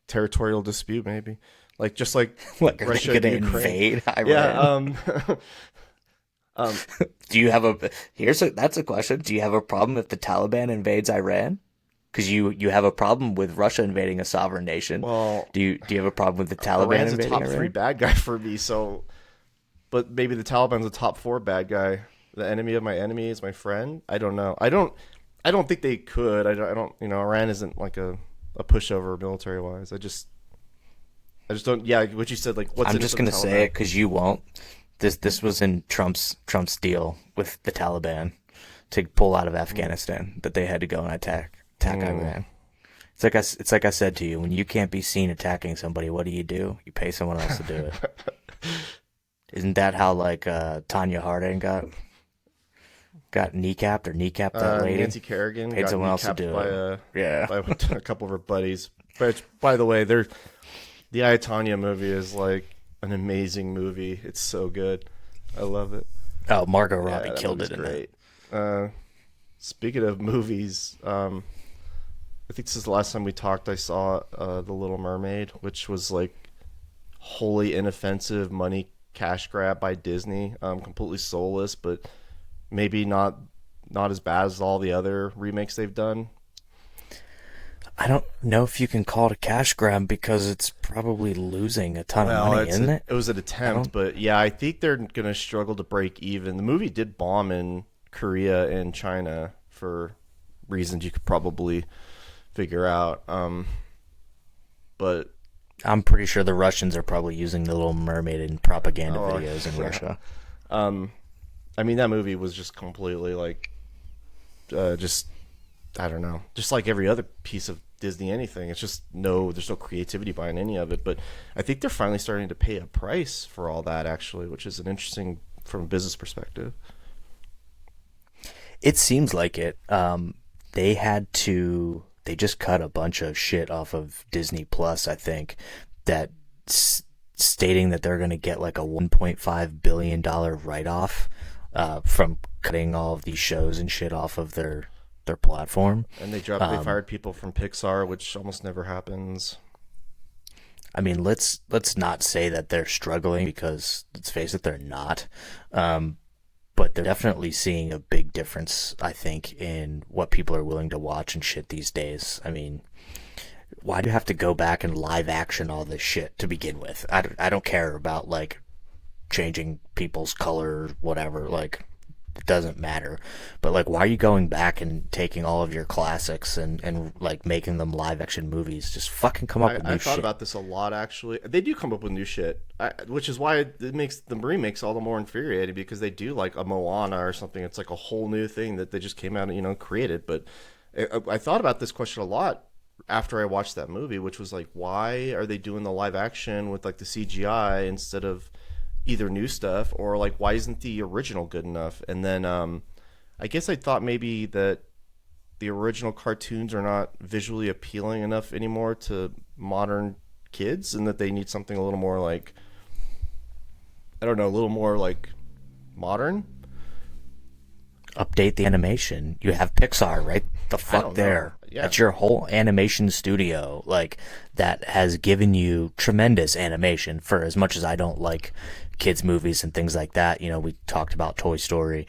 territorial dispute, maybe. Like just like Like, are they Russia and gonna Ukraine. invade Yeah. Iran? Um, Do you have a that's a question. Do you have a problem if the Taliban invades Iran? Because you have a problem with Russia invading a sovereign nation. well, Do you have a problem with the Taliban Iran's a invading top three Iran? bad guy for me. So, but maybe the Taliban's a top four bad guy. The enemy of my enemy is my friend. I don't know. I don't think they could. I don't. You know, Iran isn't like a pushover military wise. I just don't. Yeah, what you said. Like, what's I'm in it just for the gonna say Taliban? it because you won't. This was in Trump's deal with the Taliban to pull out of Mm. Afghanistan that they had to go and attack Mm. Iran. It's like I said to you, when you can't be seen attacking somebody, what do? You pay someone else to do it. Isn't that how like Tanya Harding got kneecapped or kneecapped that lady? Nancy Kerrigan Paid got someone else to kneecapped do it. Yeah. by a couple of her buddies. But by the way, the I, Tonya movie is like an amazing movie. It's so good. I love it. Oh, Margot Robbie Yeah, that killed movie's it in it. great. Uh, Speaking of movies, I think this is the last time we talked. I saw The Little Mermaid, which was like wholly inoffensive money cash grab by Disney. Completely soulless, but maybe not as bad as all the other remakes they've done. I don't know if you can call it a cash grab because it's probably losing a ton of Well, money, isn't it? it was an I attempt, don't. but yeah, I think they're gonna struggle to break even. The movie did bomb in Korea and China for reasons you could probably figure out. But I'm pretty sure the Russians are probably using the Little Mermaid in propaganda oh videos in yeah, Russia. um, I mean that movie was just completely like just I don't know, just like every other piece of Disney anything. It's just there's no creativity behind any of it. But I think they're finally starting to pay a price for all that actually, which is an interesting from a business perspective. It seems like it. They had to. They just cut a bunch of shit off of Disney Plus, I think, that stating that they're going to get like a $1.5 billion write off from cutting all of these shows and shit off of their platform. And they fired people from Pixar, which almost never happens. I mean, let's not say that they're struggling because let's face it, they're not. But they're definitely seeing a big difference, I think, in what people are willing to watch and shit these days. I mean, why do you have to go back and live action all this shit to begin with? I don't care about like changing people's color, whatever. Like, it doesn't matter. But like, why are you going back and taking all of your classics and like making them live action movies? Just fucking come up with I new thought shit. about this a lot actually. They do come up with new shit, which is why it makes the remakes all the more infuriating because they do like a Moana or something. It's like a whole new thing that they just came out and created. But I thought about this question a lot after I watched that movie, which was like, why are they doing the live action with like the CGI instead of either new stuff or like why isn't the original good enough? And then I guess I thought maybe that the original cartoons are not visually appealing enough anymore to modern kids and that they need something a little more like I don't know, a little more like modern. Update the animation. You have Pixar right the I fuck don't know. there. Yeah. That's your whole animation studio, like that has given you tremendous animation for as much as I don't like kids movies and things like that. You know, we talked about Toy Story,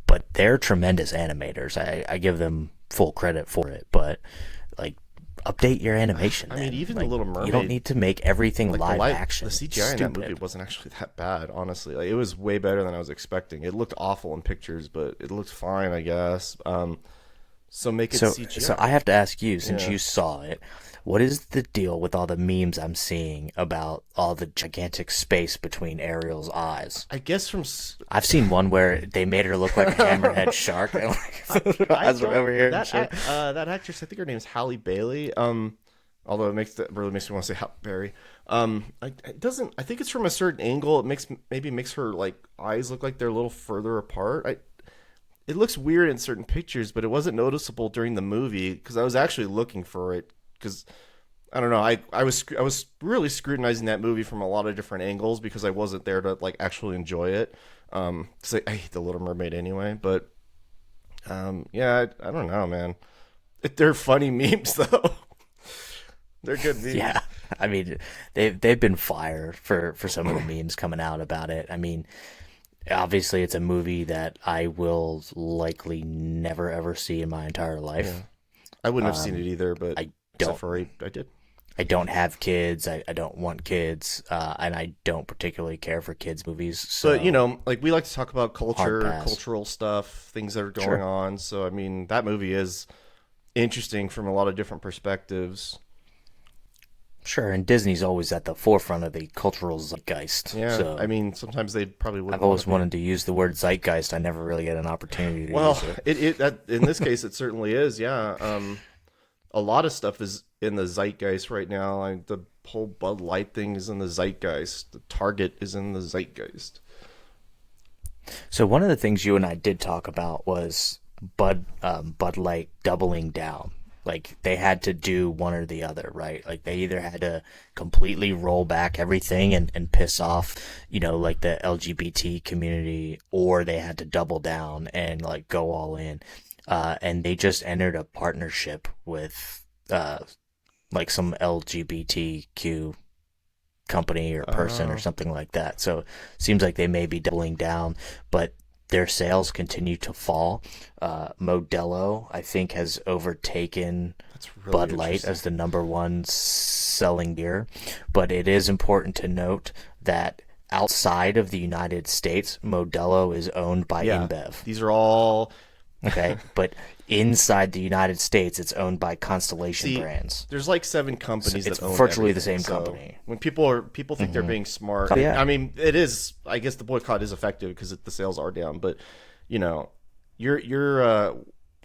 but they're tremendous animators. I give them full credit for it, but like update your animation. I mean, then. even Like, the Little Mermaid, you don't need to make everything like live action. the It's CGI in that movie stupid. wasn't actually that bad, honestly. Like it was way better than I was expecting. It looked awful in pictures, but it looked fine, I guess. So make it CGI. So I have to ask you, since Yeah. you saw it, what is the deal with all the memes I'm seeing about all the gigantic space between Ariel's eyes? I guess I've seen one where they made her look like a hammerhead shark, and like her I eyes were don't over here and that shit. that actress. I think her name's Halle Bailey. Although that really makes me want to say Halle Berry. It doesn't. I think it's from a certain angle. Maybe makes her like eyes look like they're a little further apart. It looks weird in certain pictures, but it wasn't noticeable during the movie because I was actually looking for it because I don't know. I was really scrutinizing that movie from a lot of different angles because I wasn't there to like actually enjoy it. 'Cause I hate the Little Mermaid anyway. But yeah, I don't know, man. They're funny memes though. They're good memes. Yeah, I mean, they've been fire for some of the memes coming out about it. I mean, obviously, it's a movie that I will likely never ever see in my entire life. Yeah. I wouldn't have seen it either, but I except don't. for I did. I don't have kids. I don't want kids, and I don't particularly care for kids movies. So But you know, like we like to talk about hard culture, pass. cultural stuff, things that are going Sure. on. So I mean, that movie is interesting from a lot of different perspectives. Sure, and Disney's always at the forefront of the cultural zeitgeist. Yeah, So I mean, sometimes they probably wouldn't. I've always want wanted to use the word zeitgeist. I never really get an opportunity to Well, use it. in this case, it certainly is. Yeah, a lot of stuff is in the zeitgeist right now. Like the whole Bud Light thing is in the zeitgeist. The Target is in the zeitgeist. So one of the things you and I did talk about was Bud Light doubling down. Like they had to do one or the other, right? Like they either had to completely roll back everything and piss off, like the LGBT community, or they had to double down and like go all in. And they just entered a partnership with like some LGBTQ company or person or something like that. So it seems like they may be doubling down, but their sales continue to fall. Modelo, I think, has overtaken That's really Bud Light interesting. as the number one selling beer. But it is important to note that outside of the United States, Modelo is owned by Yeah, InBev. these are all. Okay, but inside the United States, it's owned by Constellation See, Brands. there's like 7 companies It's that own virtually the everything. same So company. when people think they're being smart, Oh, yeah. I mean, it is. I guess the boycott is effective because the sales are down. But you know, your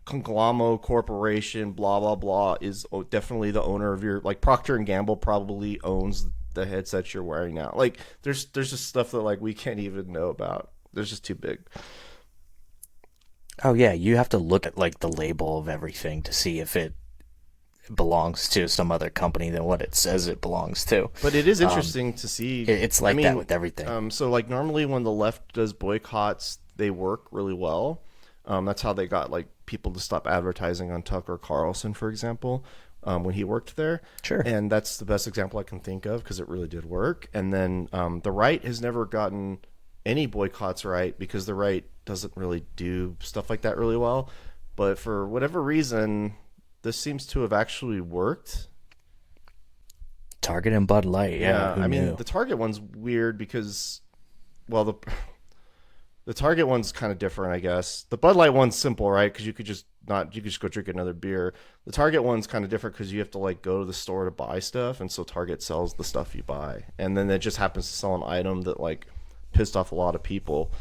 conglomerate corporation, blah blah blah, is definitely the owner of your like Procter and Gamble probably owns the headsets you're wearing now. Like there's just stuff that like we can't even know about. There's just too big. Oh yeah, you have to look at like the label of everything to see if it belongs to some other company than what it says it belongs to. But it is interesting to see. It's like that with everything. So like normally when the left does boycotts, they work really well. That's how they got like people to stop advertising on Tucker Carlson, for example, when he worked there. Sure. And that's the best example I can think of because it really did work. And then the right has never gotten any boycotts right because the right doesn't really do stuff like that really well. But for whatever reason, this seems to have actually worked. Target and Bud Light, yeah. Who I mean, knew? the Target one's weird because, well, the Target one's kind of different, I guess. The Bud Light one's simple, right? Because you could just go drink another beer. The Target one's kind of different because you have to like go to the store to buy stuff, and so Target sells the stuff you buy, and then it just happens to sell an item that like pissed off a lot of people.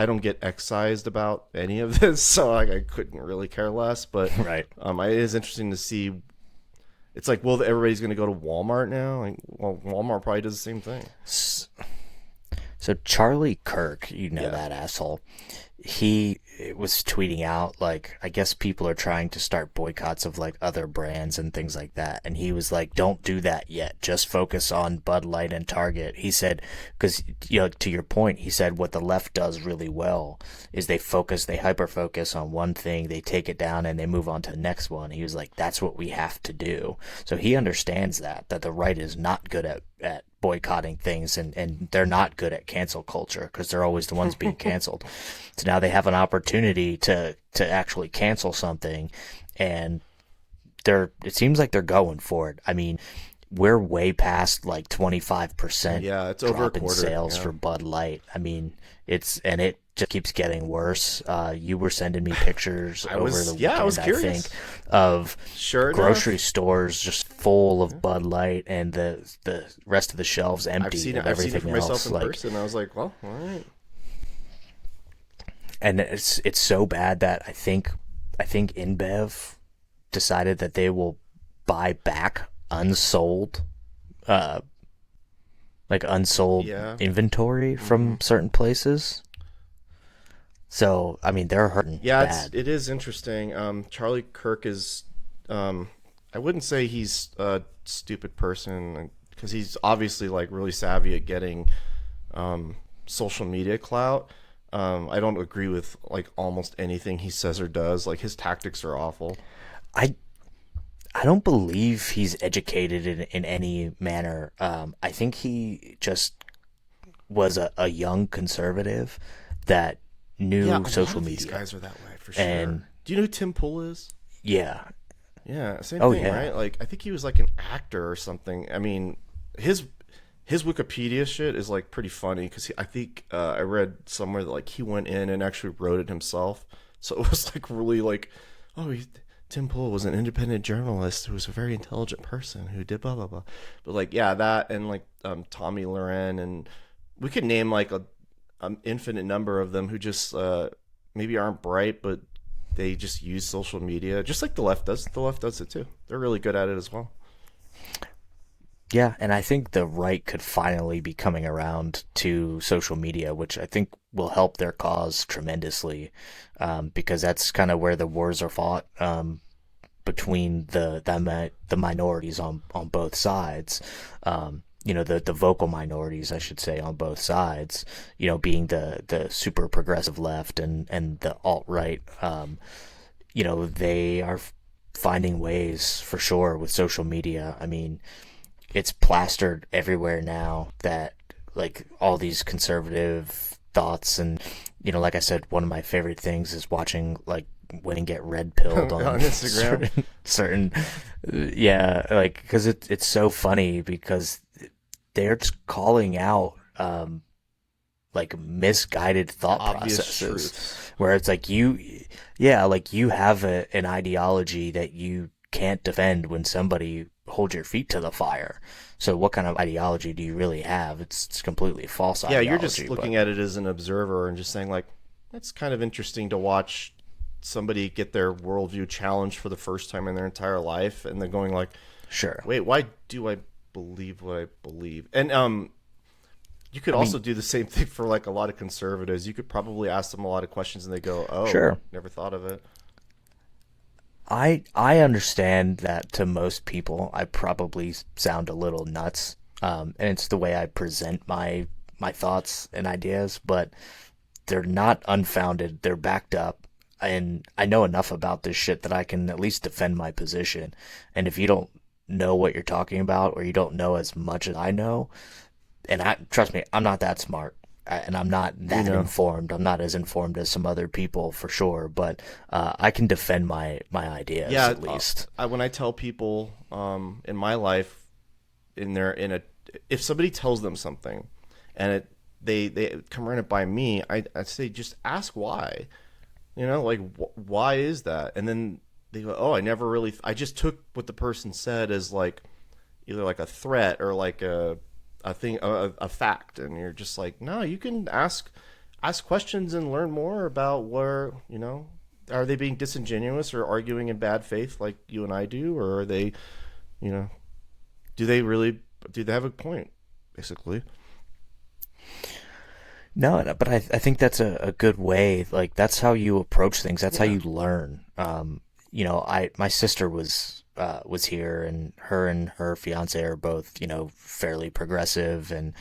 I don't get excised about any of this, so like, I couldn't really care less. But Right. it is interesting to see. It's like, well, everybody's going to go to Walmart now. Like, well, Walmart probably does the same thing. So Charlie Kirk, Yeah. that asshole, he was tweeting out like, I guess people are trying to start boycotts of like other brands and things like that, and he was like, don't do that yet, just focus on Bud Light and Target. He said, because to your point, he said what the left does really well is they hyper focus on one thing, they take it down, and they move on to the next one. He was like, that's what we have to do. So he understands that the right is not good at boycotting things, and they're not good at cancel culture because they're always the ones being canceled. So now they have an opportunity to actually cancel something, and it seems like they're going for it. I mean, we're way past like 25% Yeah, it's over a drop in quarter, sales yeah. for Bud Light. I mean, it just keeps getting worse. You were sending me pictures over the weekend, I was curious. I think, of Sure enough. grocery stores just full of Bud Light and the rest of the shelves empty I've seen of it everything for myself else. in Like, person. I was like, well, all right. and it's so bad that I think InBev decided that they will buy back unsold, uh, like unsold Yeah. inventory Hmm. from certain places. So I mean, they're hurting Yeah, bad. it is interesting. Charlie Kirk is, um, I wouldn't say he's a stupid person because he's obviously like really savvy at getting social media clout. I don't agree with like almost anything he says or does. Like his tactics are awful. I I don't believe he's educated in any manner. I think he just was a young conservative that Yeah, knew a lot social of these media. guys are that way for And sure. Do you know who Tim Pool is? yeah, Yeah, same oh thing, yeah, right? Like I think he was like an actor or something. I mean, his his Wikipedia shit is like pretty funny because I think I read somewhere that like he went in and actually wrote it himself. So it was like really like, oh, Tim Pool was an independent journalist who was a very intelligent person who did blah blah blah. But like yeah, that and like Tommy Loren and we could name like a infinite number of them who just maybe aren't bright, but they just use social media just like the left does. The left does it too. They're really good at it as well. yeah. And I think the right could finally be coming around to social media, which I think will help their cause tremendously, because that's kind of where the wars are fought. Between the minorities on both sides. The vocal minorities, I should say, on both sides. Being the super progressive left and the alt right. They are finding ways for sure with social media. I mean, it's plastered everywhere now that like all these conservative thoughts and like I said, one of my favorite things is watching like when and get red pilled On on Instagram. certain yeah, like because it's so funny because they're just calling out like misguided thought Obvious processes truths. where it's like yeah, like you have an ideology that you can't defend when somebody holds your feet to the fire. So what kind of ideology do you really have? It's completely false Yeah, you're just ideology, but looking at it as an observer and just saying like, it's kind of interesting to watch somebody get their worldview challenged for the first time in their entire life, and they're going like, sure. "Wait, why do I believe what I believe?" And you could I also mean, do the same thing for like a lot of conservatives. You could probably ask them a lot of questions, and they go, "Oh, sure. never thought of it." I understand that to most people, I probably sound a little nuts, and it's the way I present my thoughts and ideas, but they're not unfounded. They're backed up, and I know enough about this shit that I can at least defend my position. And if you don't know what you're talking about, or you don't know as much as I know, and I trust me, I'm not that smart, and I'm not We that know. informed. I'm not as informed as some other people for sure, but I can defend my ideas Yeah, at least. when I tell people in my life, in a if somebody tells them something, and they come run it by me, I say just ask why. Like why is that? And then they go, oh, I never really. I just took what the person said as like either like a threat or like a thing a fact, and you're just like, no, you can ask questions and learn more about where are they being disingenuous or arguing in bad faith like you and I do, or are they you know do they really do they have a point basically? No, but I think that's a good way. Like that's how you approach things. That's how Yeah. you learn. I my sister was here, and her fiance are both fairly progressive, and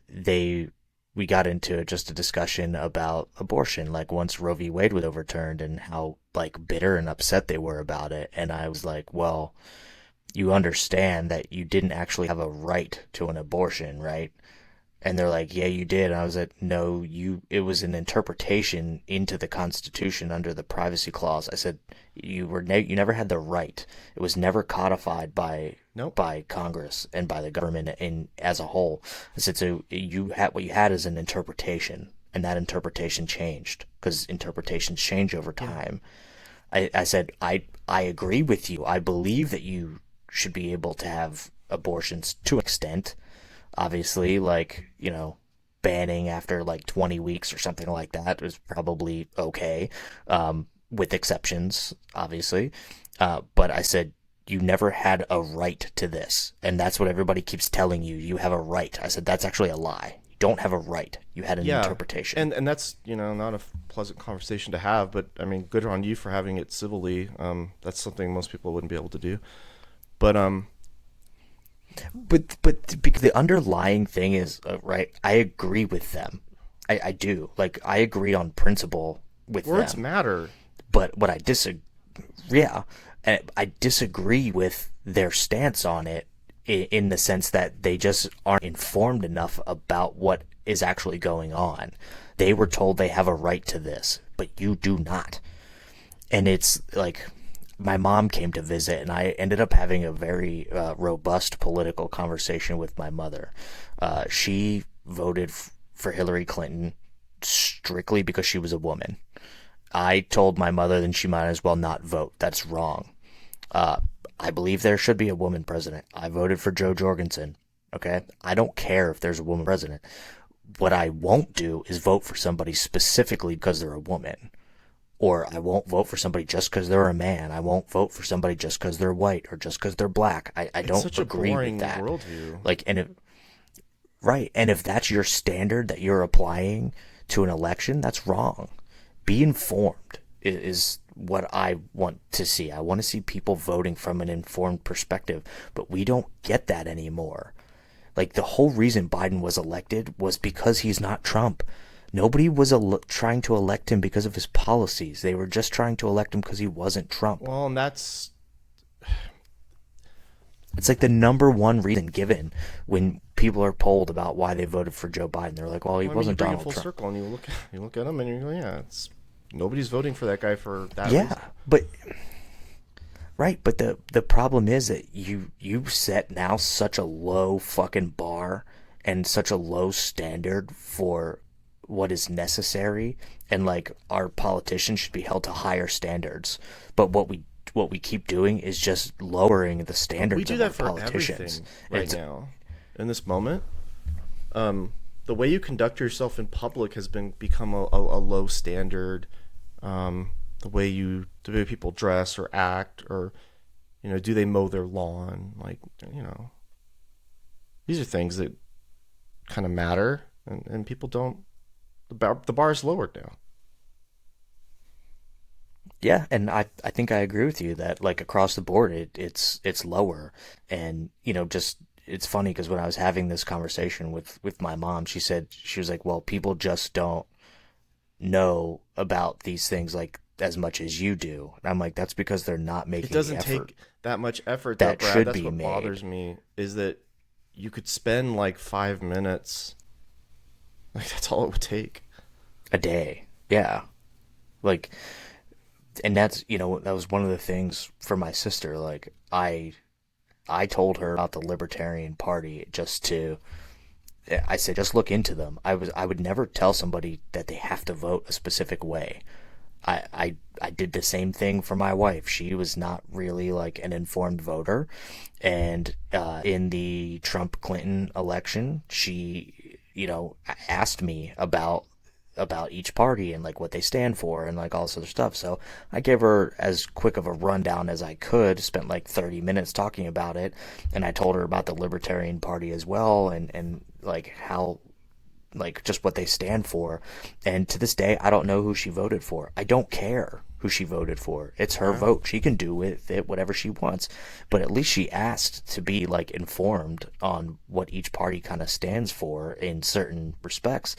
they we got into just a discussion about abortion, like once Roe v. Wade was overturned, and how like bitter and upset they were about it. And I was like, well, you understand that you didn't actually have a right to an abortion, right? And they're like, yeah, you did. And I was like, no, it was an interpretation into the Constitution under the privacy clause. I said, you never had the right. It was never codified Nope. by Congress and by the government in as a whole. I said, so you had what you had is an interpretation, and that interpretation changed because interpretations change over Yeah. time. I said, I agree with you. I believe that you should be able to have abortions to an extent, obviously, like, banning after like 20 weeks or something like that is probably okay, with exceptions, obviously. But I said, you never had a right to this. And that's what everybody keeps telling you. You have a right. I said, that's actually a lie. You don't have a right. You had an Yeah, interpretation. and that's not a pleasant conversation to have. But I mean, good on you for having it civilly. That's something most people wouldn't be able to do. But But because the underlying thing is, right, I agree with them. I do. Like, I agree on principle with words them. matter. But what I disagree, yeah, I disagree with their stance on it in the sense that they just aren't informed enough about what is actually going on. They were told they have a right to this, but you do not. And it's like my mom came to visit, and I ended up having a very robust political conversation with my mother. She voted for Hillary Clinton strictly because she was a woman. I told my mother then she might as well not vote. That's wrong. I believe there should be a woman president. I voted for Joe Jorgensen. Okay? I don't care if there's a woman president. What I won't do is vote for somebody specifically because they're a woman. Or I won't vote for somebody just because they're a man. I won't vote for somebody just because they're white or just because they're black. I don't Such agree a boring with that. worldview. Like, right, and if that's your standard that you're applying to an election, that's wrong. Be informed is what I want to see. I want to see people voting from an informed perspective, but we don't get that anymore. Like, the whole reason Biden was elected was because he's not Trump. Nobody was trying to elect him because of his policies. They were just trying to elect him because he wasn't Trump. Well, and that's It's like the number one reason given when people are polled about why they voted for Joe Biden. They're like, well, he wasn't you bring Donald it full Trump. circle, and you look at him, and you go, yeah, it's nobody's voting for that guy for that Yeah, reason. but right, but the problem is that you set now such a low fucking bar and such a low standard for what is necessary, and like our politicians should be held to higher standards. But what we keep doing is just lowering the standards We do of that our for politicians. everything right now. In this moment, the way you conduct yourself in public has become a low standard. The way people dress or act, or do they mow their lawn? Like, these are things that kind of matter, and people don't. The bar is lowered now. Yeah, and I think I agree with you that like across the board it's lower, and just it's funny because when I was having this conversation with my mom, she was like, well, people just don't know about these things like as much as you do. And I'm like, that's because they're not making It doesn't the effort take that much effort, though, that Brad. should That's be what made bothers me, is that you could spend like 5 minutes. Like, that's all it would take. a day. Yeah. Like, and that's, that was one of the things for my sister. Like, I told her about the Libertarian Party I said, just look into them. I would never tell somebody that they have to vote a specific way. I did the same thing for my wife. She was not really like an informed voter, and in the Trump Clinton election, she asked me about each party and like what they stand for and like all this other stuff. So I gave her as quick of a rundown as I could, spent like 30 minutes talking about it, and I told her about the Libertarian Party as well, and like how, like, just what they stand for. And to this day, I don't know who she voted for. I don't care who she voted for. It's her vote. She can do with it whatever she wants. But at least she asked to be like informed on what each party kind of stands for in certain respects.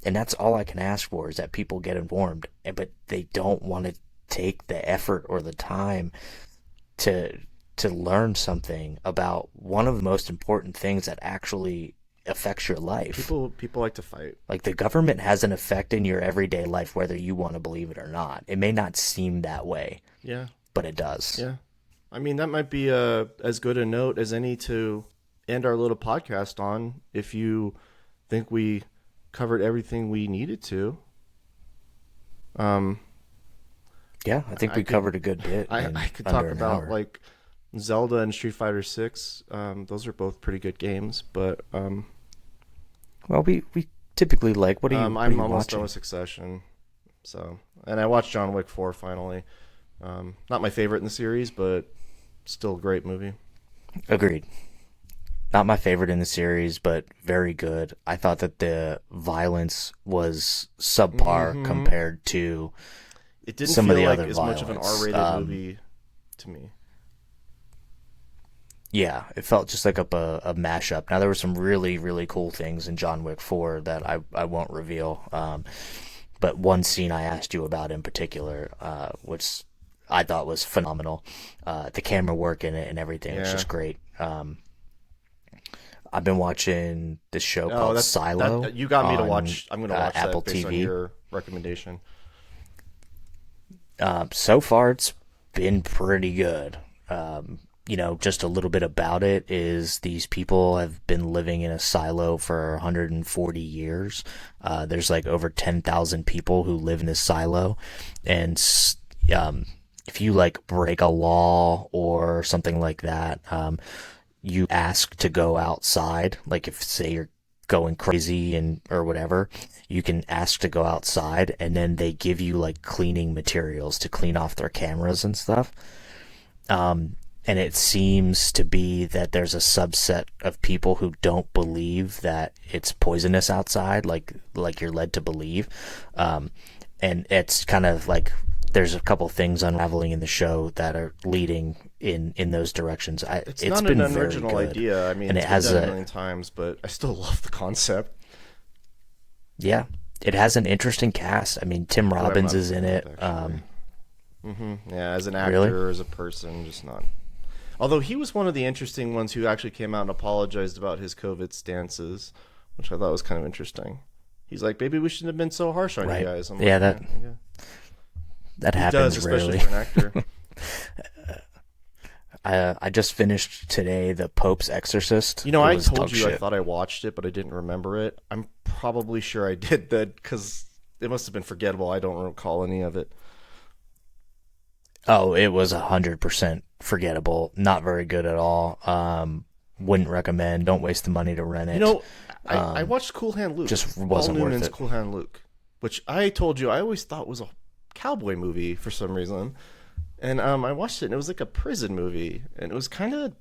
And that's all I can ask for, is that people get informed. But they don't want to take the effort or the time to learn something about one of the most important things that actually affects your life. People like to fight. Like, the government has an effect in your everyday life, whether you want to believe it or not. It may not seem that way, Yeah. but it does. Yeah. I mean, that might be as good a note as any to end our little podcast on, if you think we covered everything we needed to. Yeah, I think we covered a good bit. I could talk about like Zelda and Street Fighter 6. Those are both pretty good games, but well, we typically like, what are you I'm almost watching? done with Succession. So, and I watched John Wick 4 finally. Not my favorite in the series, but still a great movie. Agreed. Not my favorite in the series, but very good. I thought that the violence was subpar Hmm. compared to It didn't some of feel the like other as much of an violence. R-rated movie to me. Yeah, it felt just like a mashup. Now there were some really, really cool things in John Wick 4 that I won't reveal. But one scene I asked you about in particular, which I thought was phenomenal. The camera work in it and everything was Yeah. just great. I've been watching this show No, called that's Silo that you got me to on watch. I'm going to watch Apple that based on TV. your recommendation. So far, it's been pretty good. Just a little bit about it is these people have been living in a silo for 140 years. There's like over 10,000 people who live in this silo. And if you like break a law or something like that, you ask to go outside. Like if, say, you're going crazy and or whatever, you can ask to go outside, and then they give you like cleaning materials to clean off their cameras and stuff. And it seems to be that there's a subset of people who don't believe that it's poisonous outside, like you're led to believe. And it's kind of like there's a couple things unraveling in the show that are leading in those directions. It's It's not an been very original good, idea. I mean, and it's it been has done a a million times, but I still love the concept. yeah, it has an interesting cast. I mean, Tim But I'm Robbins not a is in fan of it. it, actually. Yeah, as an Really? actor, as a person, just not. Although he was one of the interesting ones who actually came out and apologized about his COVID stances, which I thought was kind of interesting. He's like, maybe we shouldn't have been so harsh on Right. you guys. I'm Yeah, like, that yeah. that He happens does, especially rarely. for an actor. I just finished today The Pope's Exorcist. You know, It I was told dog you I shit. thought I watched it, but I didn't remember it. I'm probably sure I did that because it must have been forgettable. I don't recall any of it. Oh, it was 100% forgettable. Not very good at all. Wouldn't recommend. Don't waste the money to rent You it. know, I watched Cool Hand Luke. Just Paul wasn't worth Newman's it. Cool Hand Luke, which I told you I always thought was a cowboy movie for some reason. And I watched it, and it was like a prison movie, and it was kind of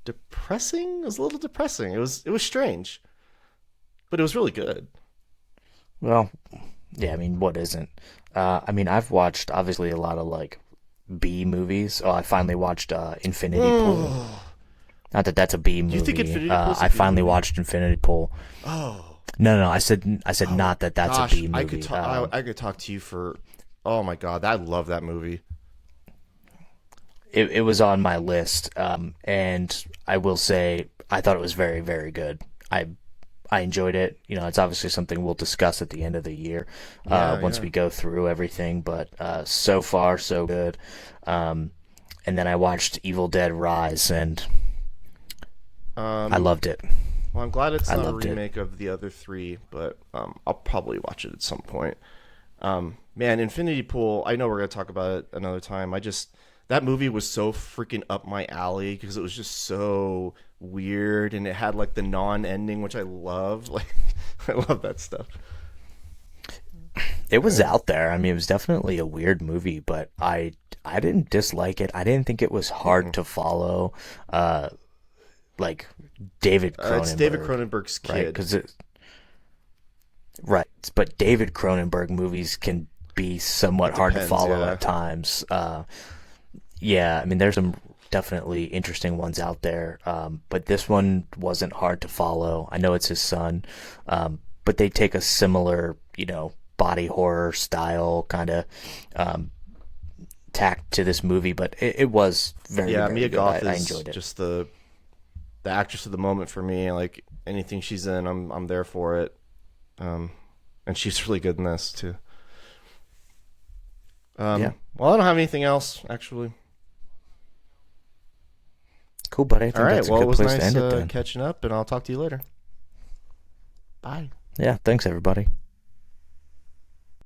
depressing. It was a little depressing. It was strange, but it was really good. Well, yeah, I mean, what isn't? I mean, I've watched obviously a lot of like B movies. Oh, I finally watched Infinity Pool. Oh, Not that that's a B do you think movie. Infinity Pool's a I B finally movie? watched Infinity Pool. Oh, No, no, I said oh my not that that's gosh! a B I movie. could talk. I could talk to you for. Oh my god, I love that movie. It was on my list, and I will say I thought it was very, very good. I enjoyed it. You know, it's obviously something we'll discuss at the end of the year once Yeah. we go through everything. But so far, so good. And then I watched Evil Dead Rise, and I Um, loved it. well, I'm glad it's I not a loved it. remake of the other three, but I'll probably watch it at some point. Man, Infinity Pool. I know we're gonna talk about it another time. That movie was so freaking up my alley because it was just so weird, and it had like the non-ending, which I love. Like, I love that stuff. It was out there. I mean, it was definitely a weird movie, but I didn't dislike it. I didn't think it was hard to follow. Like David Cronenberg, It's David Cronenberg's right? kid. Because right, but David Cronenberg movies can be somewhat hard to Depends, follow yeah. at times. Yeah, I mean, there's some definitely interesting ones out there, but this one wasn't hard to follow. I know it's his son, but they take a similar, body horror style kind of tack to this movie, but it was very, Yeah, very Mia good. Goth I is enjoyed it. just the actress of the moment for me. Like anything she's in, I'm there for it. And she's really good in this too. Yeah. Well, I don't have anything else actually. Cool, buddy. I All think right. that's a Well, it good was place to nice end it then. catching up, and I'll talk to you later. Bye. Yeah, thanks everybody.